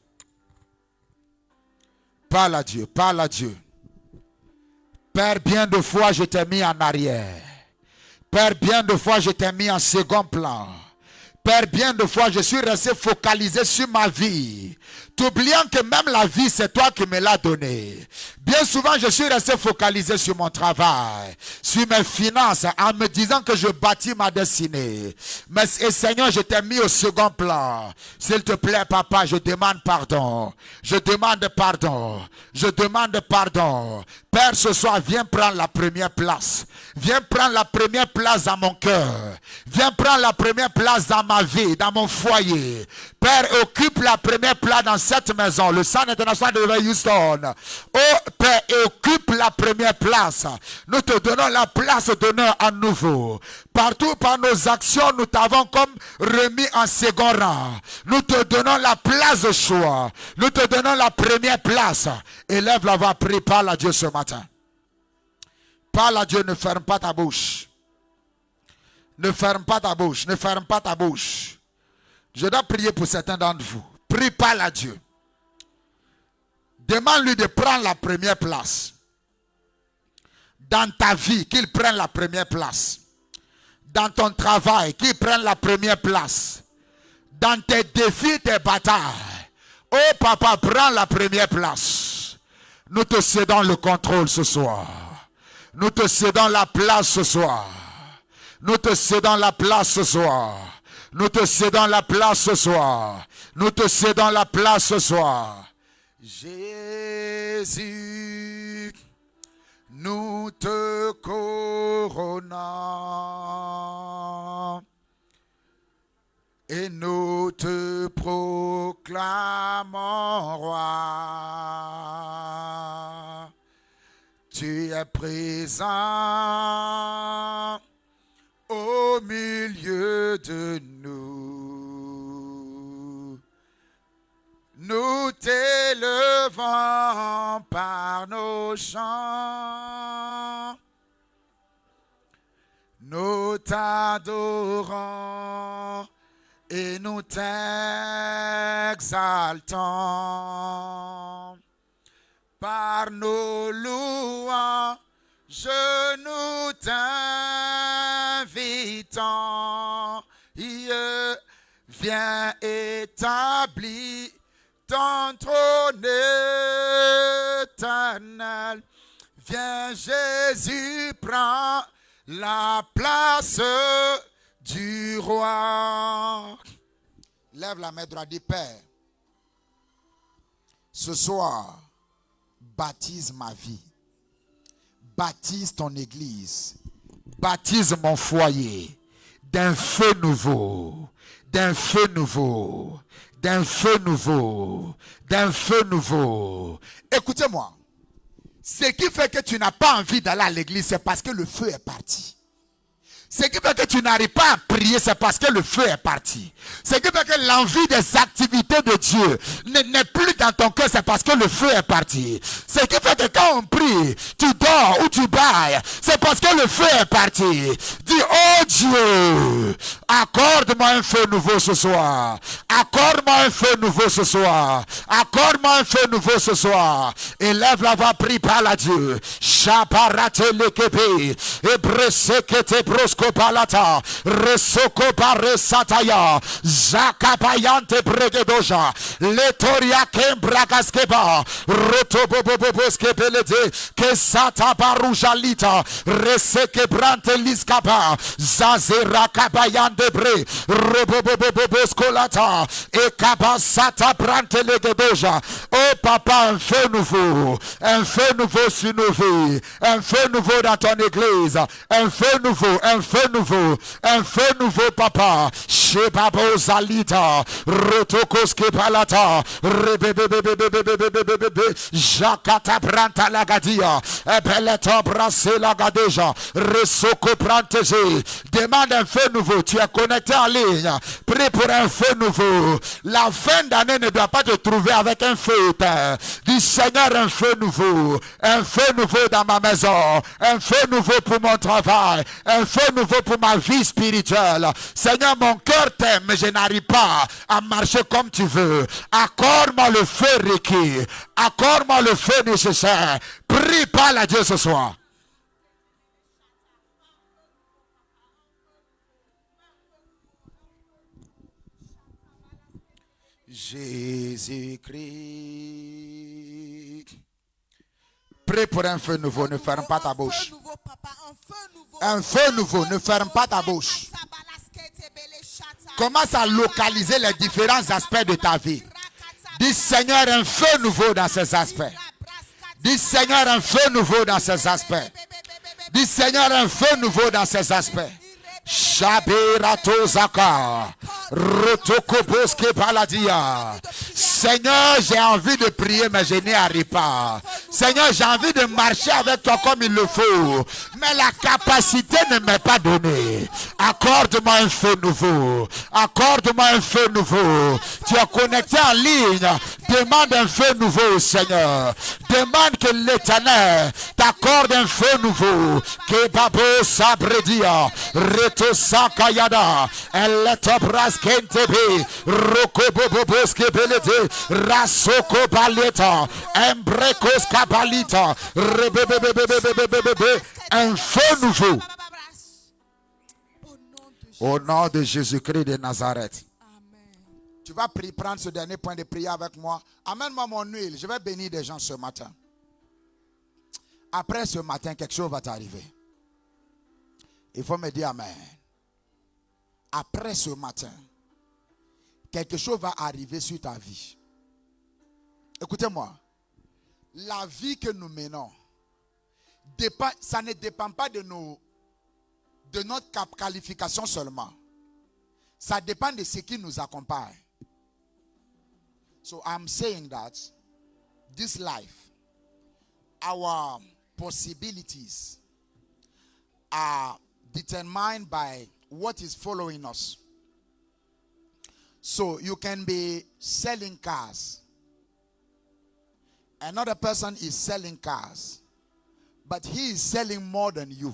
Parle à Dieu, parle à Dieu. Père, bien de fois je t'ai mis en arrière. Père, bien de fois je t'ai mis en second plan. Père, bien de fois je suis resté focalisé sur ma vie, t'oubliant que même la vie c'est toi qui me l'as donnée. Bien souvent je suis resté focalisé sur mon travail, sur mes finances, en me disant que je bâtis ma destinée. Mais et Seigneur, je t'ai mis au second plan. S'il te plaît, papa, je demande pardon. Je demande pardon. Je demande pardon. Père, ce soir, viens prendre la première place. Viens prendre la première place dans mon cœur. Viens prendre la première place dans ma vie, dans mon foyer. Père, occupe la première place dans cette maison. Le Centre international de Houston. Oh, Père, occupe la première place. Nous te donnons la place d'honneur à nouveau. Partout par nos actions, nous t'avons comme remis en second rang. Nous te donnons la place de choix. Nous te donnons la première place. Élève la voix, prie, parle à Dieu ce matin. Parle à Dieu, ne ferme pas ta bouche. Ne ferme pas ta bouche, ne ferme pas ta bouche. Je dois prier pour certains d'entre vous. Prie, parle à Dieu. Demande-lui de prendre la première place. Dans ta vie, qu'il prenne la première place. Dans ton travail, qu'il prenne la première place. Dans tes défis, tes batailles. Oh papa, prends la première place. Nous te cédons le contrôle ce soir. Nous te cédons la place ce soir. Nous te cédons la place ce soir. Nous te cédons la place ce soir. Nous te cédons la place ce soir. Jésus, nous te couronnons et nous te proclamons roi. Tu es présent au milieu de nous. Nous t'élevons par nos chants. Nous t'adorons et nous t'exaltons. Par nos louanges, nous t'invitons. Viens établir ton trône éternel. Viens Jésus, prends la place du roi. Lève la main droite, dis Père, Ce soir, baptise ma vie. Baptise ton église. Baptise mon foyer d'un feu nouveau. D'un feu nouveau. D'un feu nouveau. D'un feu nouveau. Écoutez-moi. Ce qui fait que tu n'as pas envie d'aller à l'église, c'est parce que le feu est parti. Ce qui fait que tu n'arrives pas à prier, c'est parce que le feu est parti. Ce qui fait que l'envie des activités de Dieu n'est plus dans ton cœur, c'est parce que le feu est parti. Ce qui fait que quand on prie, tu dors ou tu bailles, c'est parce que le feu est parti. Dis, oh Dieu, accorde-moi un feu nouveau ce soir. Accorde-moi un feu nouveau ce soir. Accorde-moi un feu nouveau ce soir. Élève la voix, prie par la Dieu. Chaparate lekepe, ebresekete brosco palata, resoko pare sataya, zakapayante bregedoja, letoria kembragaskeba, rotoboboboboske pelete, kesata barujalita, reseke brante liskapa, zazera kabayande bre, roboboboboskolata, ekabasata brante legedoja. Oh papa, un feu nouveau sur nos vies, un feu nouveau dans ton église, un feu nouveau, un feu nouveau, un feu nouveau, papa. Shebabo Zalita, Rotokoske Palata, Rebebebebebebebebebebe, Jakata Branta Lagadia, Ebeleto Brasse Lagadeja, Resoko Prantege. Demande un feu nouveau, tu es connecté en ligne, prie pour un feu nouveau. La fin d'année ne doit pas te trouver avec un feu. Dis Seigneur, un feu nouveau dans ma maison, un feu nouveau pour mon travail, un feu nouveau pour ma vie spirituelle. Seigneur, mon cœur t'aime, mais je n'arrive pas à marcher comme tu veux. Accorde-moi le feu requis, accorde-moi le feu nécessaire. Prie par la Dieu ce soir. Jésus-Christ. Prie pour un feu nouveau, ne ferme pas ta bouche. Un feu nouveau, ne ferme pas ta bouche. Commence à localiser les différents aspects de ta vie. Dis Seigneur, un feu nouveau dans ces aspects. Dis Seigneur, un feu nouveau dans ces aspects. Dis Seigneur, un feu nouveau dans ces aspects. Shabirato Zaka, Rotokoboske Paladia. Seigneur, j'ai envie de prier, mais je n'y arrive pas. Seigneur, j'ai envie de marcher avec toi comme il le faut, mais la capacité ne m'est pas donnée. Accorde-moi un feu nouveau. Accorde-moi un feu nouveau. Tu es connecté en ligne. Demande un feu nouveau, Seigneur. Demande que l'Éternel t'accorde un feu nouveau. Que Babo Sabredia, Reto Sakayada, Eletobras Kentebe, Rokoboboboske Belete, Rasoko Baleta, Embrekos Kabalita, Rebebebebebebebebe, un feu nouveau. Au nom de Jésus-Christ de Nazareth. Tu vas prendre ce dernier point de prière avec moi. Amène-moi mon huile. Je vais bénir des gens ce matin. Après ce matin, quelque chose va t'arriver. Il faut me dire amen. Après ce matin, quelque chose va arriver sur ta vie. Écoutez-moi. La vie que nous menons, ça ne dépend pas de notre qualification seulement. Ça dépend de ce qui nous accompagne. So I'm saying that this life, our possibilities are determined by what is following us. So you can be selling cars. Another person is selling cars. But he is selling more than you.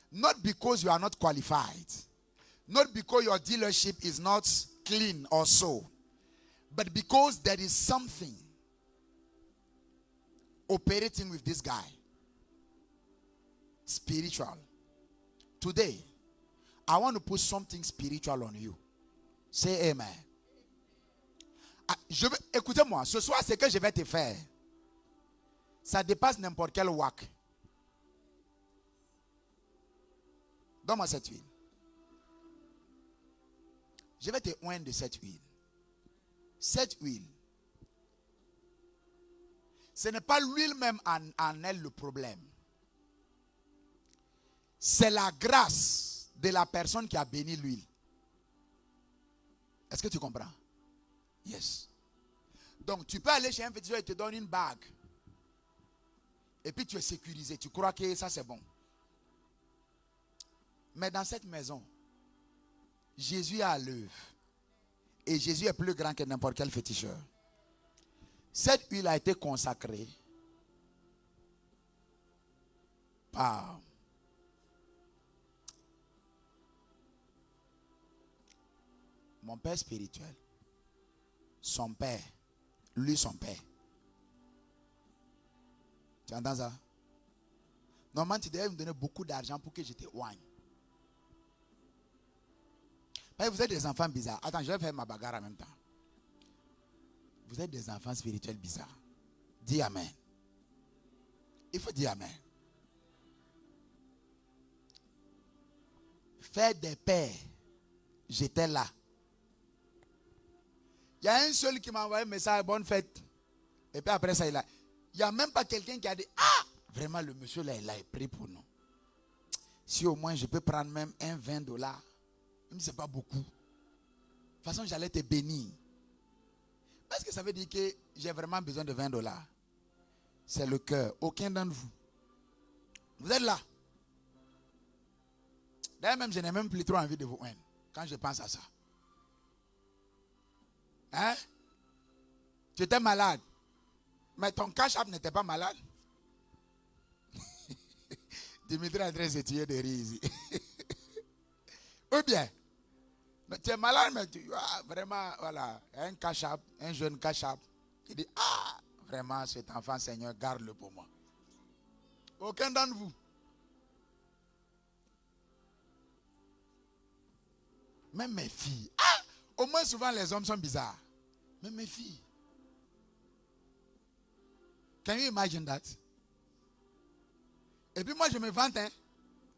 Not because you are not qualified. Not because your dealership is not clean or so. But because there is something operating with this guy. Spiritual. Today, I want to put something spiritual on you. Say amen. Écoutez-moi, ce soir, ce que je vais te faire, ça dépasse n'importe quel wak. Donne-moi cette huile. Je vais te oindre de cette huile. Cette huile, Ce n'est pas l'huile même en elle le problème. C'est la grâce de la personne qui a béni l'huile. Est-ce que tu comprends? Yes. Donc tu peux aller chez un féticheur et te donne une bague. Et puis tu es sécurisé. Tu crois que ça c'est bon. Mais dans cette maison, Jésus a l'œuvre. Et Jésus est plus grand que n'importe quel féticheur. Cette huile a été consacrée par mon père spirituel, son père, lui son père. Tu entends ça? Normalement, tu devais me donner beaucoup d'argent pour que je te oigne. Vous êtes des enfants bizarres. Attends, je vais faire ma bagarre en même temps. Vous êtes des enfants spirituels bizarres. Dis amen. Il faut dire amen. Faire des pères, j'étais là. Il y a un seul qui m'a envoyé un message, bonne fête. Et puis après ça, il n'y a même pas quelqu'un qui a dit, ah, vraiment le monsieur là, il a pris pour nous. Si au moins je peux prendre même un $20, même si ce n'est pas beaucoup. De toute façon, j'allais te bénir. Est-ce que ça veut dire que j'ai vraiment besoin de $20? C'est le cœur. Aucun d'entre vous. Vous êtes là. D'ailleurs, même je n'ai même plus trop envie de vous haine quand je pense à ça. Hein? Tu étais malade. Mais ton cash-app n'était pas malade. Dimitri est en train de se tuer de rire ici. Ou bien, tu es malade, mais tu as vraiment, voilà, un cash-app, un jeune cash-app. Il dit, ah, vraiment, cet enfant, Seigneur, garde-le pour moi. Aucun d'entre vous. Même mes filles. Ah, au moins souvent les hommes sont bizarres. Même mes filles. Can you imagine that? Et puis moi je me vante, hein.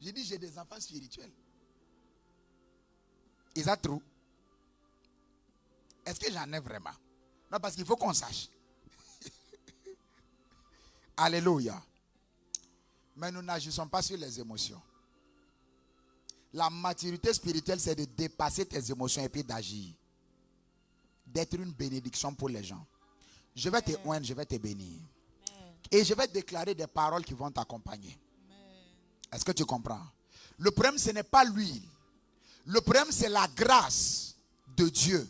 Je dis j'ai des enfants spirituels. Is that true? Est-ce que j'en ai vraiment? Non, parce qu'il faut qu'on sache. Alléluia. Mais nous n'agissons pas sur les émotions. La maturité spirituelle, c'est de dépasser tes émotions et puis d'agir. D'être une bénédiction pour les gens. Je vais te oindre, je vais te bénir. Et je vais déclarer des paroles qui vont t'accompagner. Est-ce que tu comprends? Le problème, ce n'est pas l'huile. Le problème, c'est la grâce de Dieu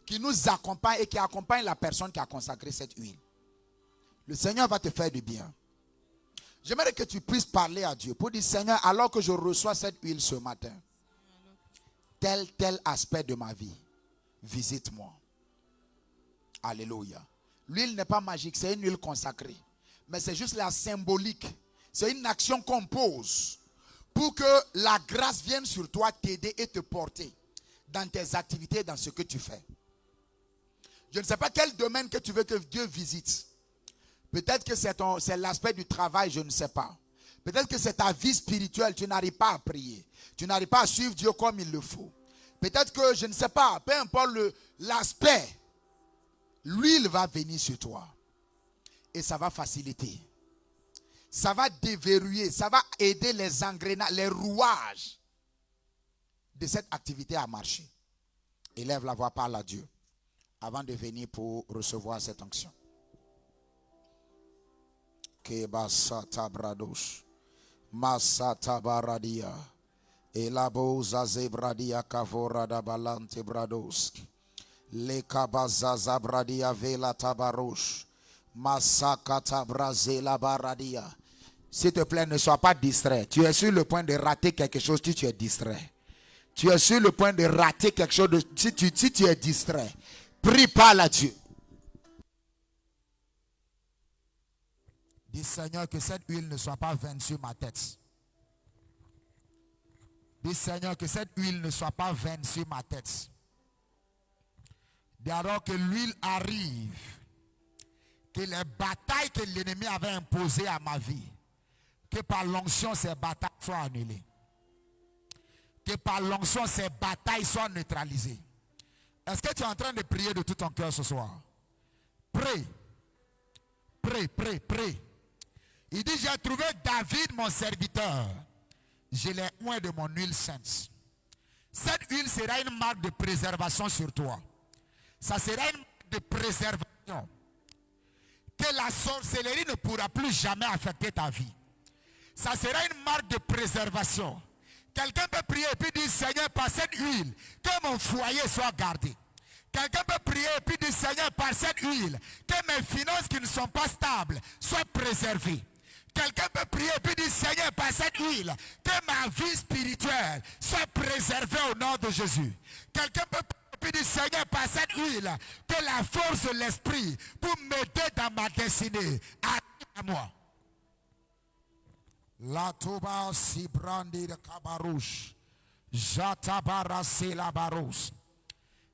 qui nous accompagne et qui accompagne la personne qui a consacré cette huile. Le Seigneur va te faire du bien. J'aimerais que tu puisses parler à Dieu pour dire, Seigneur, alors que je reçois cette huile ce matin, tel aspect de ma vie, visite-moi. Alléluia. L'huile n'est pas magique, c'est une huile consacrée. Mais c'est juste la symbolique. C'est une action qu'on pose pour que la grâce vienne sur toi, t'aider et te porter dans tes activités, dans ce que tu fais. Je ne sais pas quel domaine que tu veux que Dieu visite. Peut-être que c'est l'aspect du travail, je ne sais pas. Peut-être que c'est ta vie spirituelle, tu n'arrives pas à prier. Tu n'arrives pas à suivre Dieu comme il le faut. Peut-être que, je ne sais pas, peu importe l'aspect, l'huile va venir sur toi. Et ça va faciliter. Ça va déverrouiller, ça va aider les engrenages, les rouages de cette activité à marcher. Élève la voix, parle à Dieu avant de venir pour recevoir cette onction. Kebasata bradosh, masata baradia, elaboza zebradia kavora da balante brados, lekabaza bradia vela tabarosh, masakata brazela baradia. S'il te plaît, ne sois pas distrait. Tu es sur le point de rater quelque chose si tu es distrait. Tu es sur le point de rater quelque chose si tu es distrait. Prie, parle à Dieu. Dis Seigneur que cette huile ne soit pas vaine sur ma tête. Dis Seigneur que cette huile ne soit pas vaine sur ma tête. Dis alors que l'huile arrive, que les batailles que l'ennemi avait imposées à ma vie, que par l'onction ces batailles soient annulées. Que par l'onction ces batailles soient neutralisées. Est-ce que tu es en train de prier de tout ton cœur ce soir? Prie. Prie. Il dit, j'ai trouvé David, mon serviteur. Je l'ai oint de mon huile sainte. Cette huile sera une marque de préservation sur toi. Ça sera une marque de préservation. Que la sorcellerie ne pourra plus jamais affecter ta vie. Ça sera une marque de préservation. Quelqu'un peut prier et puis dire, Seigneur, par cette huile, que mon foyer soit gardé. Quelqu'un peut prier et puis dire, Seigneur, par cette huile, que mes finances qui ne sont pas stables soient préservées. Quelqu'un peut prier et puis dire, Seigneur, par cette huile, que ma vie spirituelle soit préservée au nom de Jésus. Quelqu'un peut prier et puis dire, Seigneur, par cette huile, que la force de l'esprit pour m'aider dans ma destinée arrive à moi. La toba si brandi de kabarouche. Jatabara se la barouche.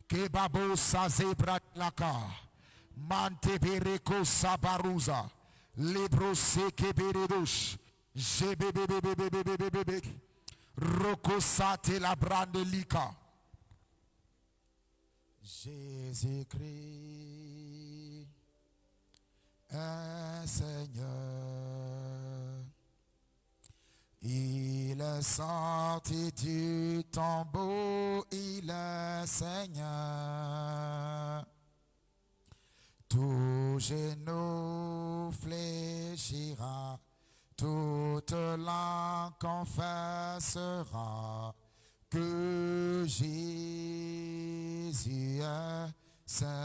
Kebabo sa zebra laka. Mantebereko sabaruza. Libro se keberedouche. Jebebebebebebebebe. Roko sate la brande lika. Jésus-Christ est Seigneur. Il est sorti du tombeau, il est Seigneur. Tout genou fléchira, toute langue confessera que Jésus est Seigneur.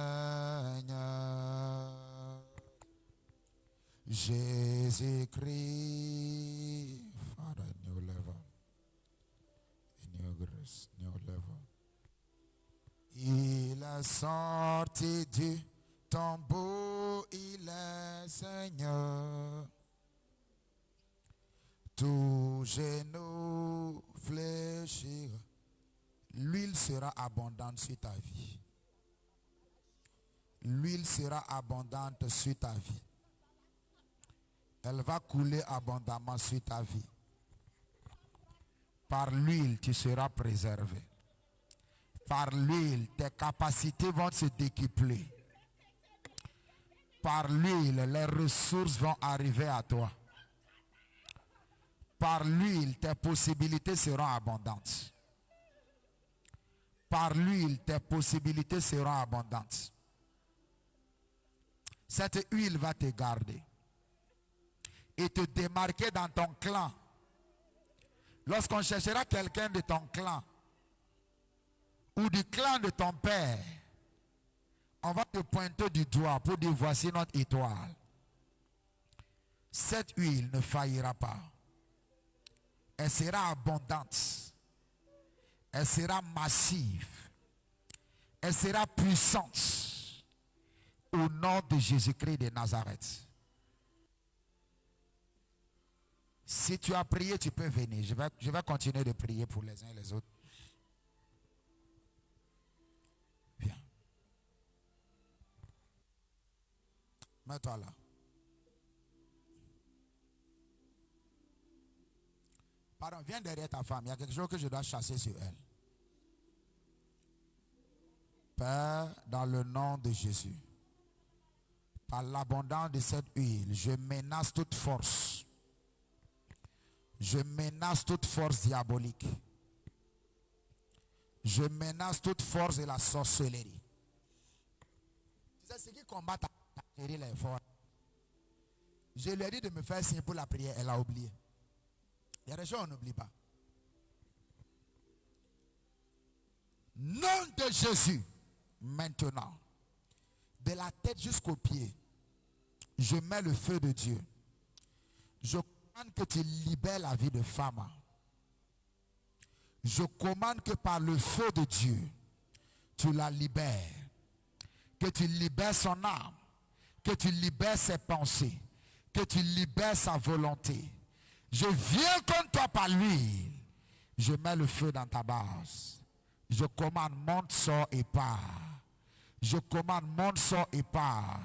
Jésus-Christ. Father, new level. In your grace, new level. Il est sorti du tombeau, il est Seigneur. Tout genou fléchira. L'huile sera abondante sur ta vie. L'huile sera abondante sur ta vie. Elle va couler abondamment sur ta vie. Par l'huile, tu seras préservé. Par l'huile, tes capacités vont se décupler. Par l'huile, les ressources vont arriver à toi. Par l'huile, tes possibilités seront abondantes. Par l'huile, tes possibilités seront abondantes. Cette huile va te garder et te démarquer dans ton clan. Lorsqu'on cherchera quelqu'un de ton clan ou du clan de ton père, on va te pointer du doigt pour dire voici notre étoile. Cette huile ne faillira pas. Elle sera abondante. Elle sera massive. Elle sera puissante. Au nom de Jésus-Christ de Nazareth. Si tu as prié, tu peux venir. Je vais continuer de prier pour les uns et les autres. Viens. Mets-toi là. Pardon, viens derrière ta femme. Il y a quelque chose que je dois chasser sur elle. Père, dans le nom de Jésus, par l'abondance de cette huile, je menace toute force. Je menace toute force diabolique. Je menace toute force de la sorcellerie. C'est ce qui combat ta chérie les forts. Je lui ai dit de me faire signe pour la prière, elle a oublié. Il y a des choses qu'on n'oublie pas. Nom de Jésus, maintenant, de la tête jusqu'aux pieds, je mets le feu de Dieu. Je commande que tu libères la vie de femme. Je commande que par le feu de Dieu, tu la libères. Que tu libères son âme. Que tu libères ses pensées. Que tu libères sa volonté. Je viens contre toi par l'huile. Je mets le feu dans ta base. Je commande, monte, sort et part. Je commande, monte, sort et part.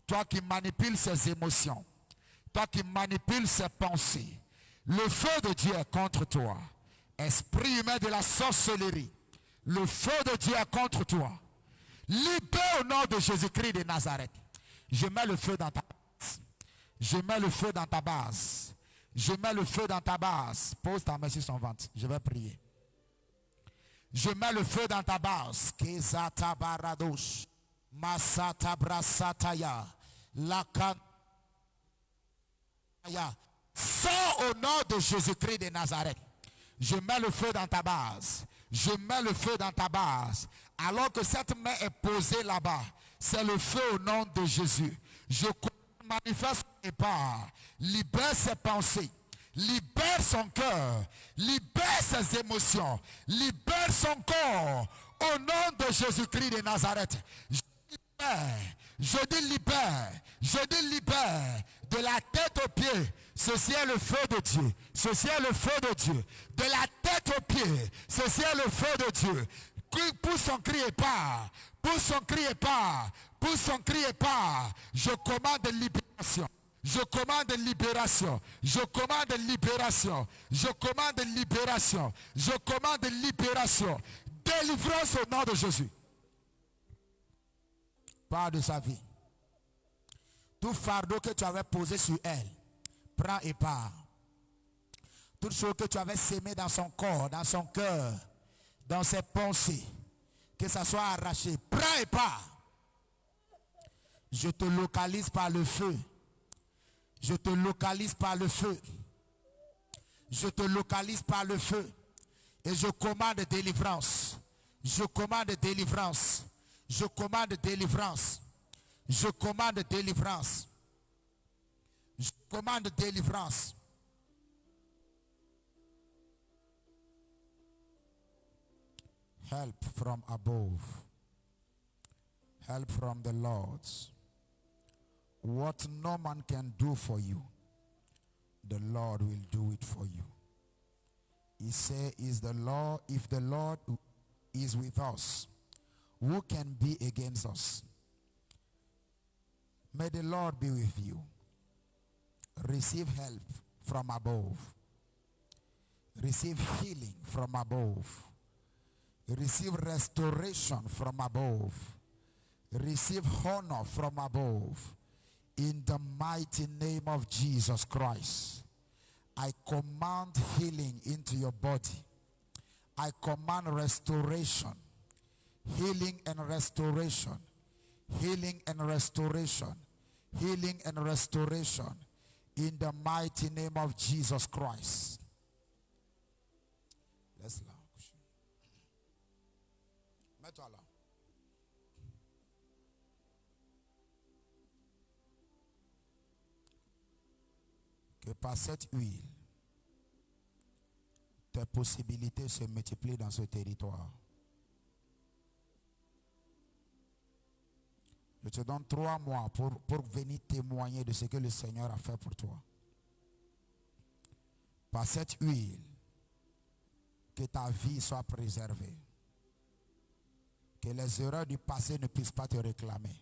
Toi qui manipules ses émotions. Toi qui manipules ses pensées. Le feu de Dieu est contre toi. Esprit humain de la sorcellerie. Le feu de Dieu est contre toi. Libère au nom de Jésus-Christ de Nazareth. Je mets le feu dans ta base. Je mets le feu dans ta base. Je mets le feu dans ta base. Pose ta main sur son ventre. Je vais prier. Je mets le feu dans ta base. Kezata baradosh. Masata brasataya. Lakan. Sors au nom de Jésus-Christ de Nazareth. Je mets le feu dans ta base. Je mets le feu dans ta base. Alors que cette main est posée là-bas, c'est le feu au nom de Jésus. Je manifeste et pas. Libère ses pensées. Libère son cœur. Libère ses émotions. Libère son corps. Au nom de Jésus-Christ de Nazareth. Je dis libère. Je dis libère. De la tête aux pieds. Ceci est le feu de Dieu. Ceci est le feu de Dieu. De la tête aux pieds. Ceci est le feu de Dieu. Pousse son cri et part. Pousse son cri et part. Pousse son cri et part. Je commande libération. Je commande libération. Je commande libération. Je commande libération. Je commande libération. Délivrance au nom de Jésus. Part de sa vie. Tout fardeau que tu avais posé sur elle, prends et pars. Toute chose que tu avais sémé dans son corps, dans son cœur, dans ses pensées, que ça soit arraché, prends et pars. Je te localise par le feu. Je te localise par le feu. Je te localise par le feu. Et je commande délivrance. Je commande délivrance. Je commande délivrance. Je commande délivrance. Je commande délivrance. Help from above. Help from the Lord. What no man can do for you, the Lord will do it for you. He said, if the Lord is with us, who can be against us? May the Lord be with you. Receive help from above. Receive healing from above. Receive restoration from above. Receive honor from above. In the mighty name of Jesus Christ, I command healing into your body. I command restoration. Healing and restoration. Healing and restoration. Healing and restoration. In the mighty name of Jesus Christ. Let's laugh. Mets-toi là. Que par cette huile, tes possibilités se multiplient dans ce territoire. Je te donne 3 mois pour venir témoigner de ce que le Seigneur a fait pour toi. Par cette huile, que ta vie soit préservée. Que les erreurs du passé ne puissent pas te réclamer.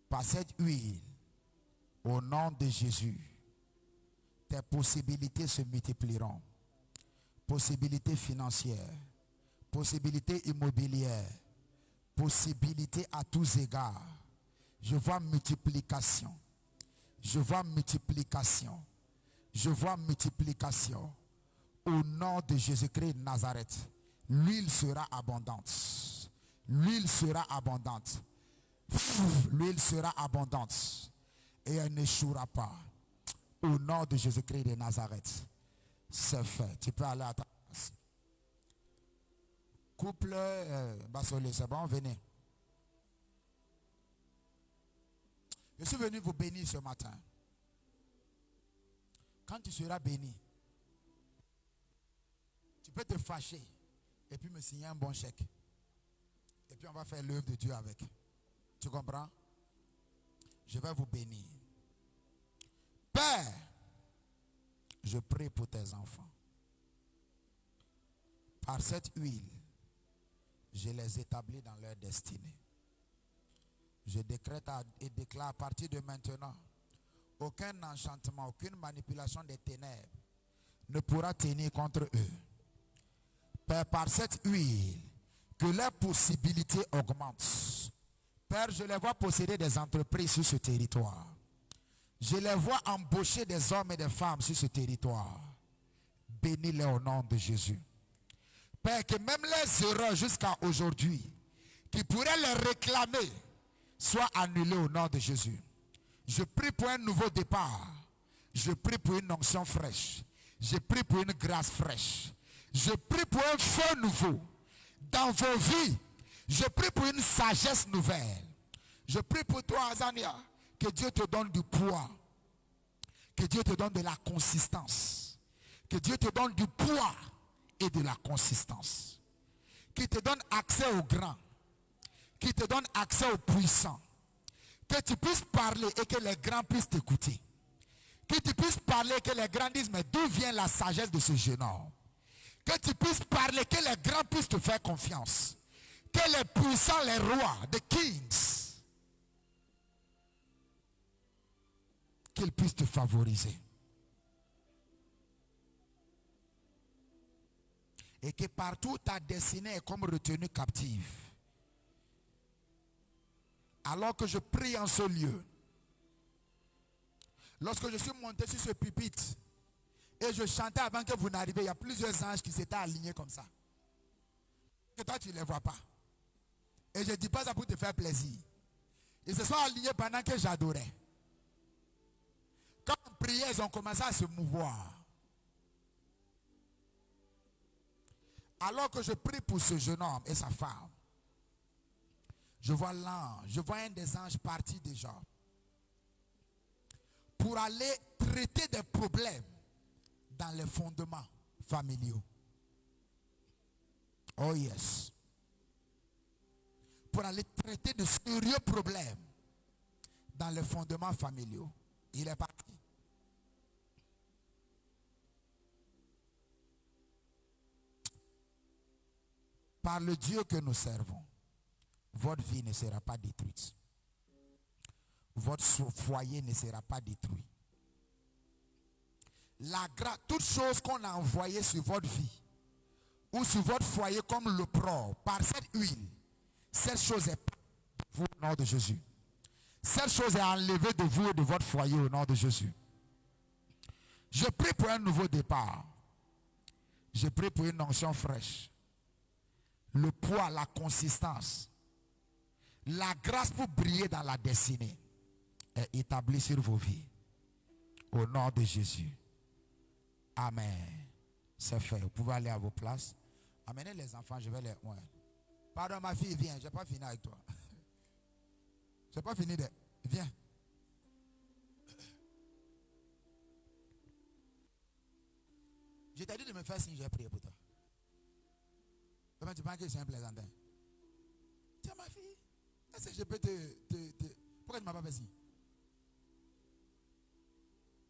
Par cette huile, au nom de Jésus, tes possibilités se multiplieront. Possibilités financières, possibilités immobilières, possibilités à tous égards. Je vois multiplication. Je vois multiplication. Je vois multiplication. Au nom de Jésus-Christ de Nazareth, l'huile sera abondante. L'huile sera abondante. L'huile sera abondante. Et elle n'échouera pas. Au nom de Jésus-Christ de Nazareth. C'est fait. Tu peux aller à ta place. Couple, Bassolé, c'est bon, venez. Je suis venu vous bénir ce matin. Quand tu seras béni, tu peux te fâcher et puis me signer un bon chèque. Et puis on va faire l'œuvre de Dieu avec. Tu comprends? Je vais vous bénir. Père, je prie pour tes enfants. Par cette huile, je les établis dans leur destinée. Je décrète et déclare à partir de maintenant, aucun enchantement, aucune manipulation des ténèbres ne pourra tenir contre eux. Père, par cette huile, que leurs possibilités augmentent. Père, je les vois posséder des entreprises sur ce territoire. Je les vois embaucher des hommes et des femmes sur ce territoire. Bénis-les au nom de Jésus. Père, que même les erreurs jusqu'à aujourd'hui, qui pourraient les réclamer, soient annulées au nom de Jésus. Je prie pour un nouveau départ. Je prie pour une onction fraîche. Je prie pour une grâce fraîche. Je prie pour un feu nouveau dans vos vies. Je prie pour une sagesse nouvelle. Je prie pour toi, Azania, que Dieu te donne du poids. Que Dieu te donne de la consistance. Que Dieu te donne du poids et de la consistance. Qui te donne accès aux grands. Qui te donne accès aux puissants. Que tu puisses parler et que les grands puissent t'écouter. Que tu puisses parler et que les grands disent, mais d'où vient la sagesse de ce jeune homme? Que tu puisses parler, que les grands puissent te faire confiance. Que les puissants, les rois, the kings, qu'ils puissent te favoriser. Et que partout ta destinée est comme retenue captive. Alors que je prie en ce lieu, lorsque je suis monté sur ce pupitre et je chantais avant que vous n'arriviez, il y a plusieurs anges qui s'étaient alignés comme ça. Et toi, tu ne les vois pas. Et je ne dis pas ça pour te faire plaisir. Ils se sont alignés pendant que j'adorais. Quand on priait, ils ont commencé à se mouvoir. Alors que je prie pour ce jeune homme et sa femme, je vois l'ange, je vois un des anges partir déjà pour aller traiter des problèmes dans les fondements familiaux. Oh yes. Pour aller traiter de sérieux problèmes dans les fondements familiaux. Il est parti. Par le Dieu que nous servons, votre vie ne sera pas détruite. Votre foyer ne sera pas détruit. Toute chose qu'on a envoyée sur votre vie ou sur votre foyer comme l'opprobre par cette huile, cette chose est de vous au nom de Jésus. Cette chose est enlevée de vous et de votre foyer au nom de Jésus. Je prie pour un nouveau départ. Je prie pour une onction fraîche. Le poids, la consistance, la grâce pour briller dans la destinée est établie sur vos vies. Au nom de Jésus. Amen. C'est fait. Vous pouvez aller à vos places. Amenez les enfants, je vais les... Ouais. Pardon, ma fille, viens. Je n'ai pas fini avec toi. Je n'ai pas fini de... Viens. Je t'ai dit de me faire signe, j'ai prié pour toi. Comment tu penses que c'est un plaisantin? Tiens, ma fille, est-ce que je peux Pourquoi tu ne m'as pas fait signe?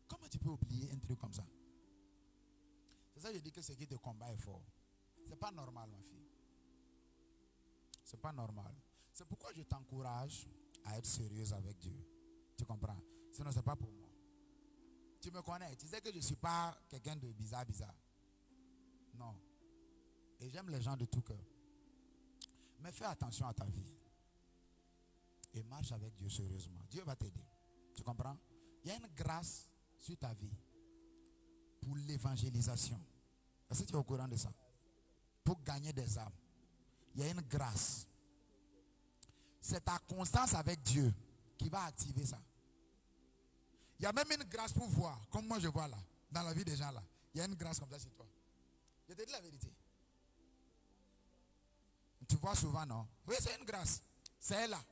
Comment tu peux oublier un truc comme ça? C'est ça que je dis que ce qui te combat est fort. C'est pas normal, ma fille. C'est pas normal. C'est pourquoi je t'encourage à être sérieuse avec Dieu. Tu comprends? Sinon, c'est pas pour moi. Tu me connais. Tu sais que je ne suis pas quelqu'un de bizarre. Non. Et j'aime les gens de tout cœur. Mais fais attention à ta vie. Et marche avec Dieu sérieusement. Dieu va t'aider. Tu comprends? Il y a une grâce sur ta vie pour l'évangélisation. Est-ce que tu es au courant de ça? Pour gagner des âmes. Il y a une grâce. C'est ta constance avec Dieu qui va activer ça. Il y a même une grâce pour voir, comme moi je vois là, dans la vie des gens là. Il y a une grâce comme ça sur toi. Je te dis la vérité. Tu vois souvent, non? Oui, c'est une grâce. C'est là.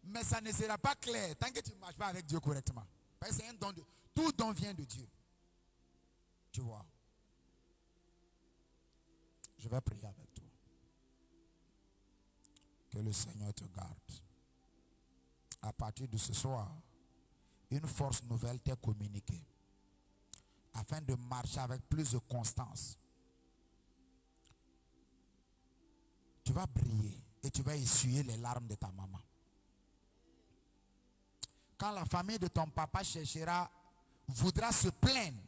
Mais ça ne sera pas clair tant que tu ne marches pas avec Dieu correctement. Parce que c'est un don de... Tout don vient de Dieu. Tu vois. Je vais prier avec toi. Que le Seigneur te garde. À partir de ce soir, une force nouvelle t'est communiquée. Afin de marcher avec plus de constance. Tu vas briller et tu vas essuyer les larmes de ta maman. Quand la famille de ton papa voudra se plaindre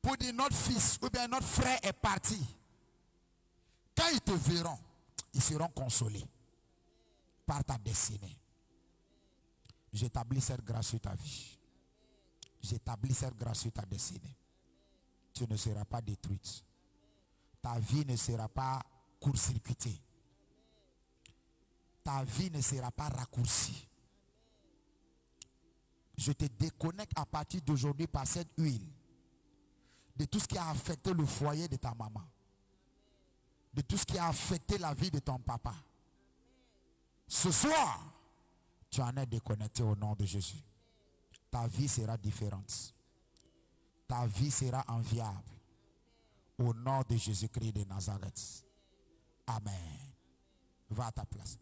pour dire notre fils ou bien notre frère est parti, quand ils te verront, ils seront consolés par ta destinée. J'établis cette grâce sur ta vie. J'établis cette grâce sur ta destinée. Tu ne seras pas détruite. Ta vie ne sera pas court-circuitée. Ta vie ne sera pas raccourcie. Je te déconnecte à partir d'aujourd'hui par cette huile de tout ce qui a affecté le foyer de ta maman, de tout ce qui a affecté la vie de ton papa. Ce soir, tu en es déconnecté au nom de Jésus. Ta vie sera différente. Ta vie sera enviable. Au nom de Jésus-Christ de Nazareth. Amen. Va à ta place.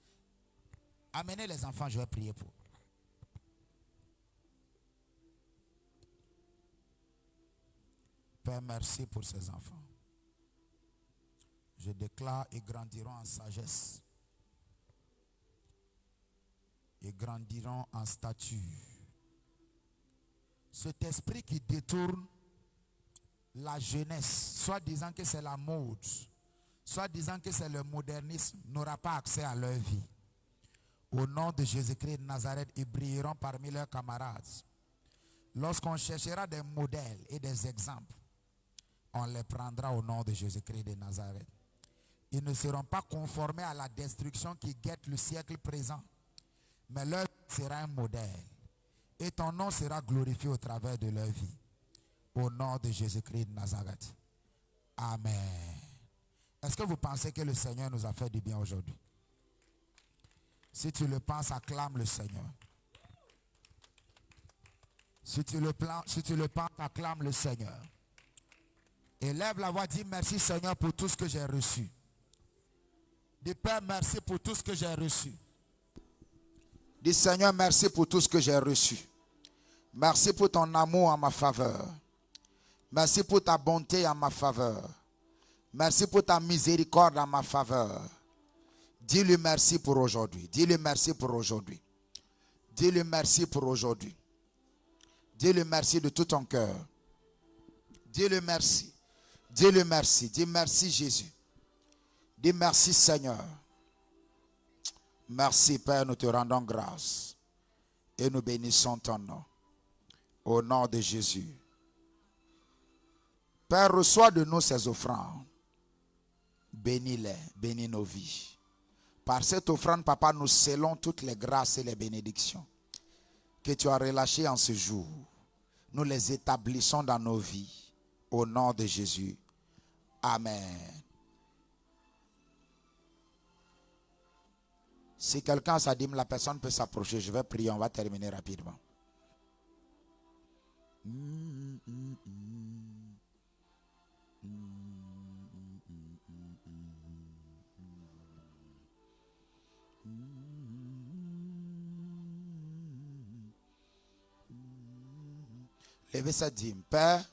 Amenez les enfants, je vais prier pour. Père, merci pour ces enfants. Je déclare, ils grandiront en sagesse. Ils grandiront en stature. Cet esprit qui détourne la jeunesse, soit disant que c'est la mode, soit disant que c'est le modernisme, n'aura pas accès à leur vie. Au nom de Jésus-Christ de Nazareth, ils brilleront parmi leurs camarades. Lorsqu'on cherchera des modèles et des exemples, on les prendra au nom de Jésus-Christ de Nazareth. Ils ne seront pas conformés à la destruction qui guette le siècle présent, mais leur vie sera un modèle. Et ton nom sera glorifié au travers de leur vie. Au nom de Jésus-Christ de Nazareth. Amen. Est-ce que vous pensez que le Seigneur nous a fait du bien aujourd'hui? Si tu le penses, acclame le Seigneur. Si tu le penses, acclame le Seigneur. Élève la voix, dis merci Seigneur pour tout ce que j'ai reçu. Dis Père, merci pour tout ce que j'ai reçu. Dis Seigneur, merci pour tout ce que j'ai reçu. Merci pour ton amour en ma faveur. Merci pour ta bonté en ma faveur. Merci pour ta miséricorde en ma faveur. Dis-lui merci pour aujourd'hui. Dis-lui merci pour aujourd'hui. Dis-lui merci pour aujourd'hui. Dis-lui merci de tout ton cœur. Dis-lui merci. Dis-lui merci. Dis merci Jésus. Dis merci Seigneur. Merci Père, nous te rendons grâce. Et nous bénissons ton nom. Au nom de Jésus. Père, reçois de nous ces offrandes. Bénis-les, bénis nos vies. Par cette offrande, Papa, nous scellons toutes les grâces et les bénédictions que tu as relâchées en ce jour. Nous les établissons dans nos vies. Au nom de Jésus. Amen. Si quelqu'un a sa dîme, la personne peut s'approcher. Je vais prier, on va terminer rapidement. Levez sa dîme. Père,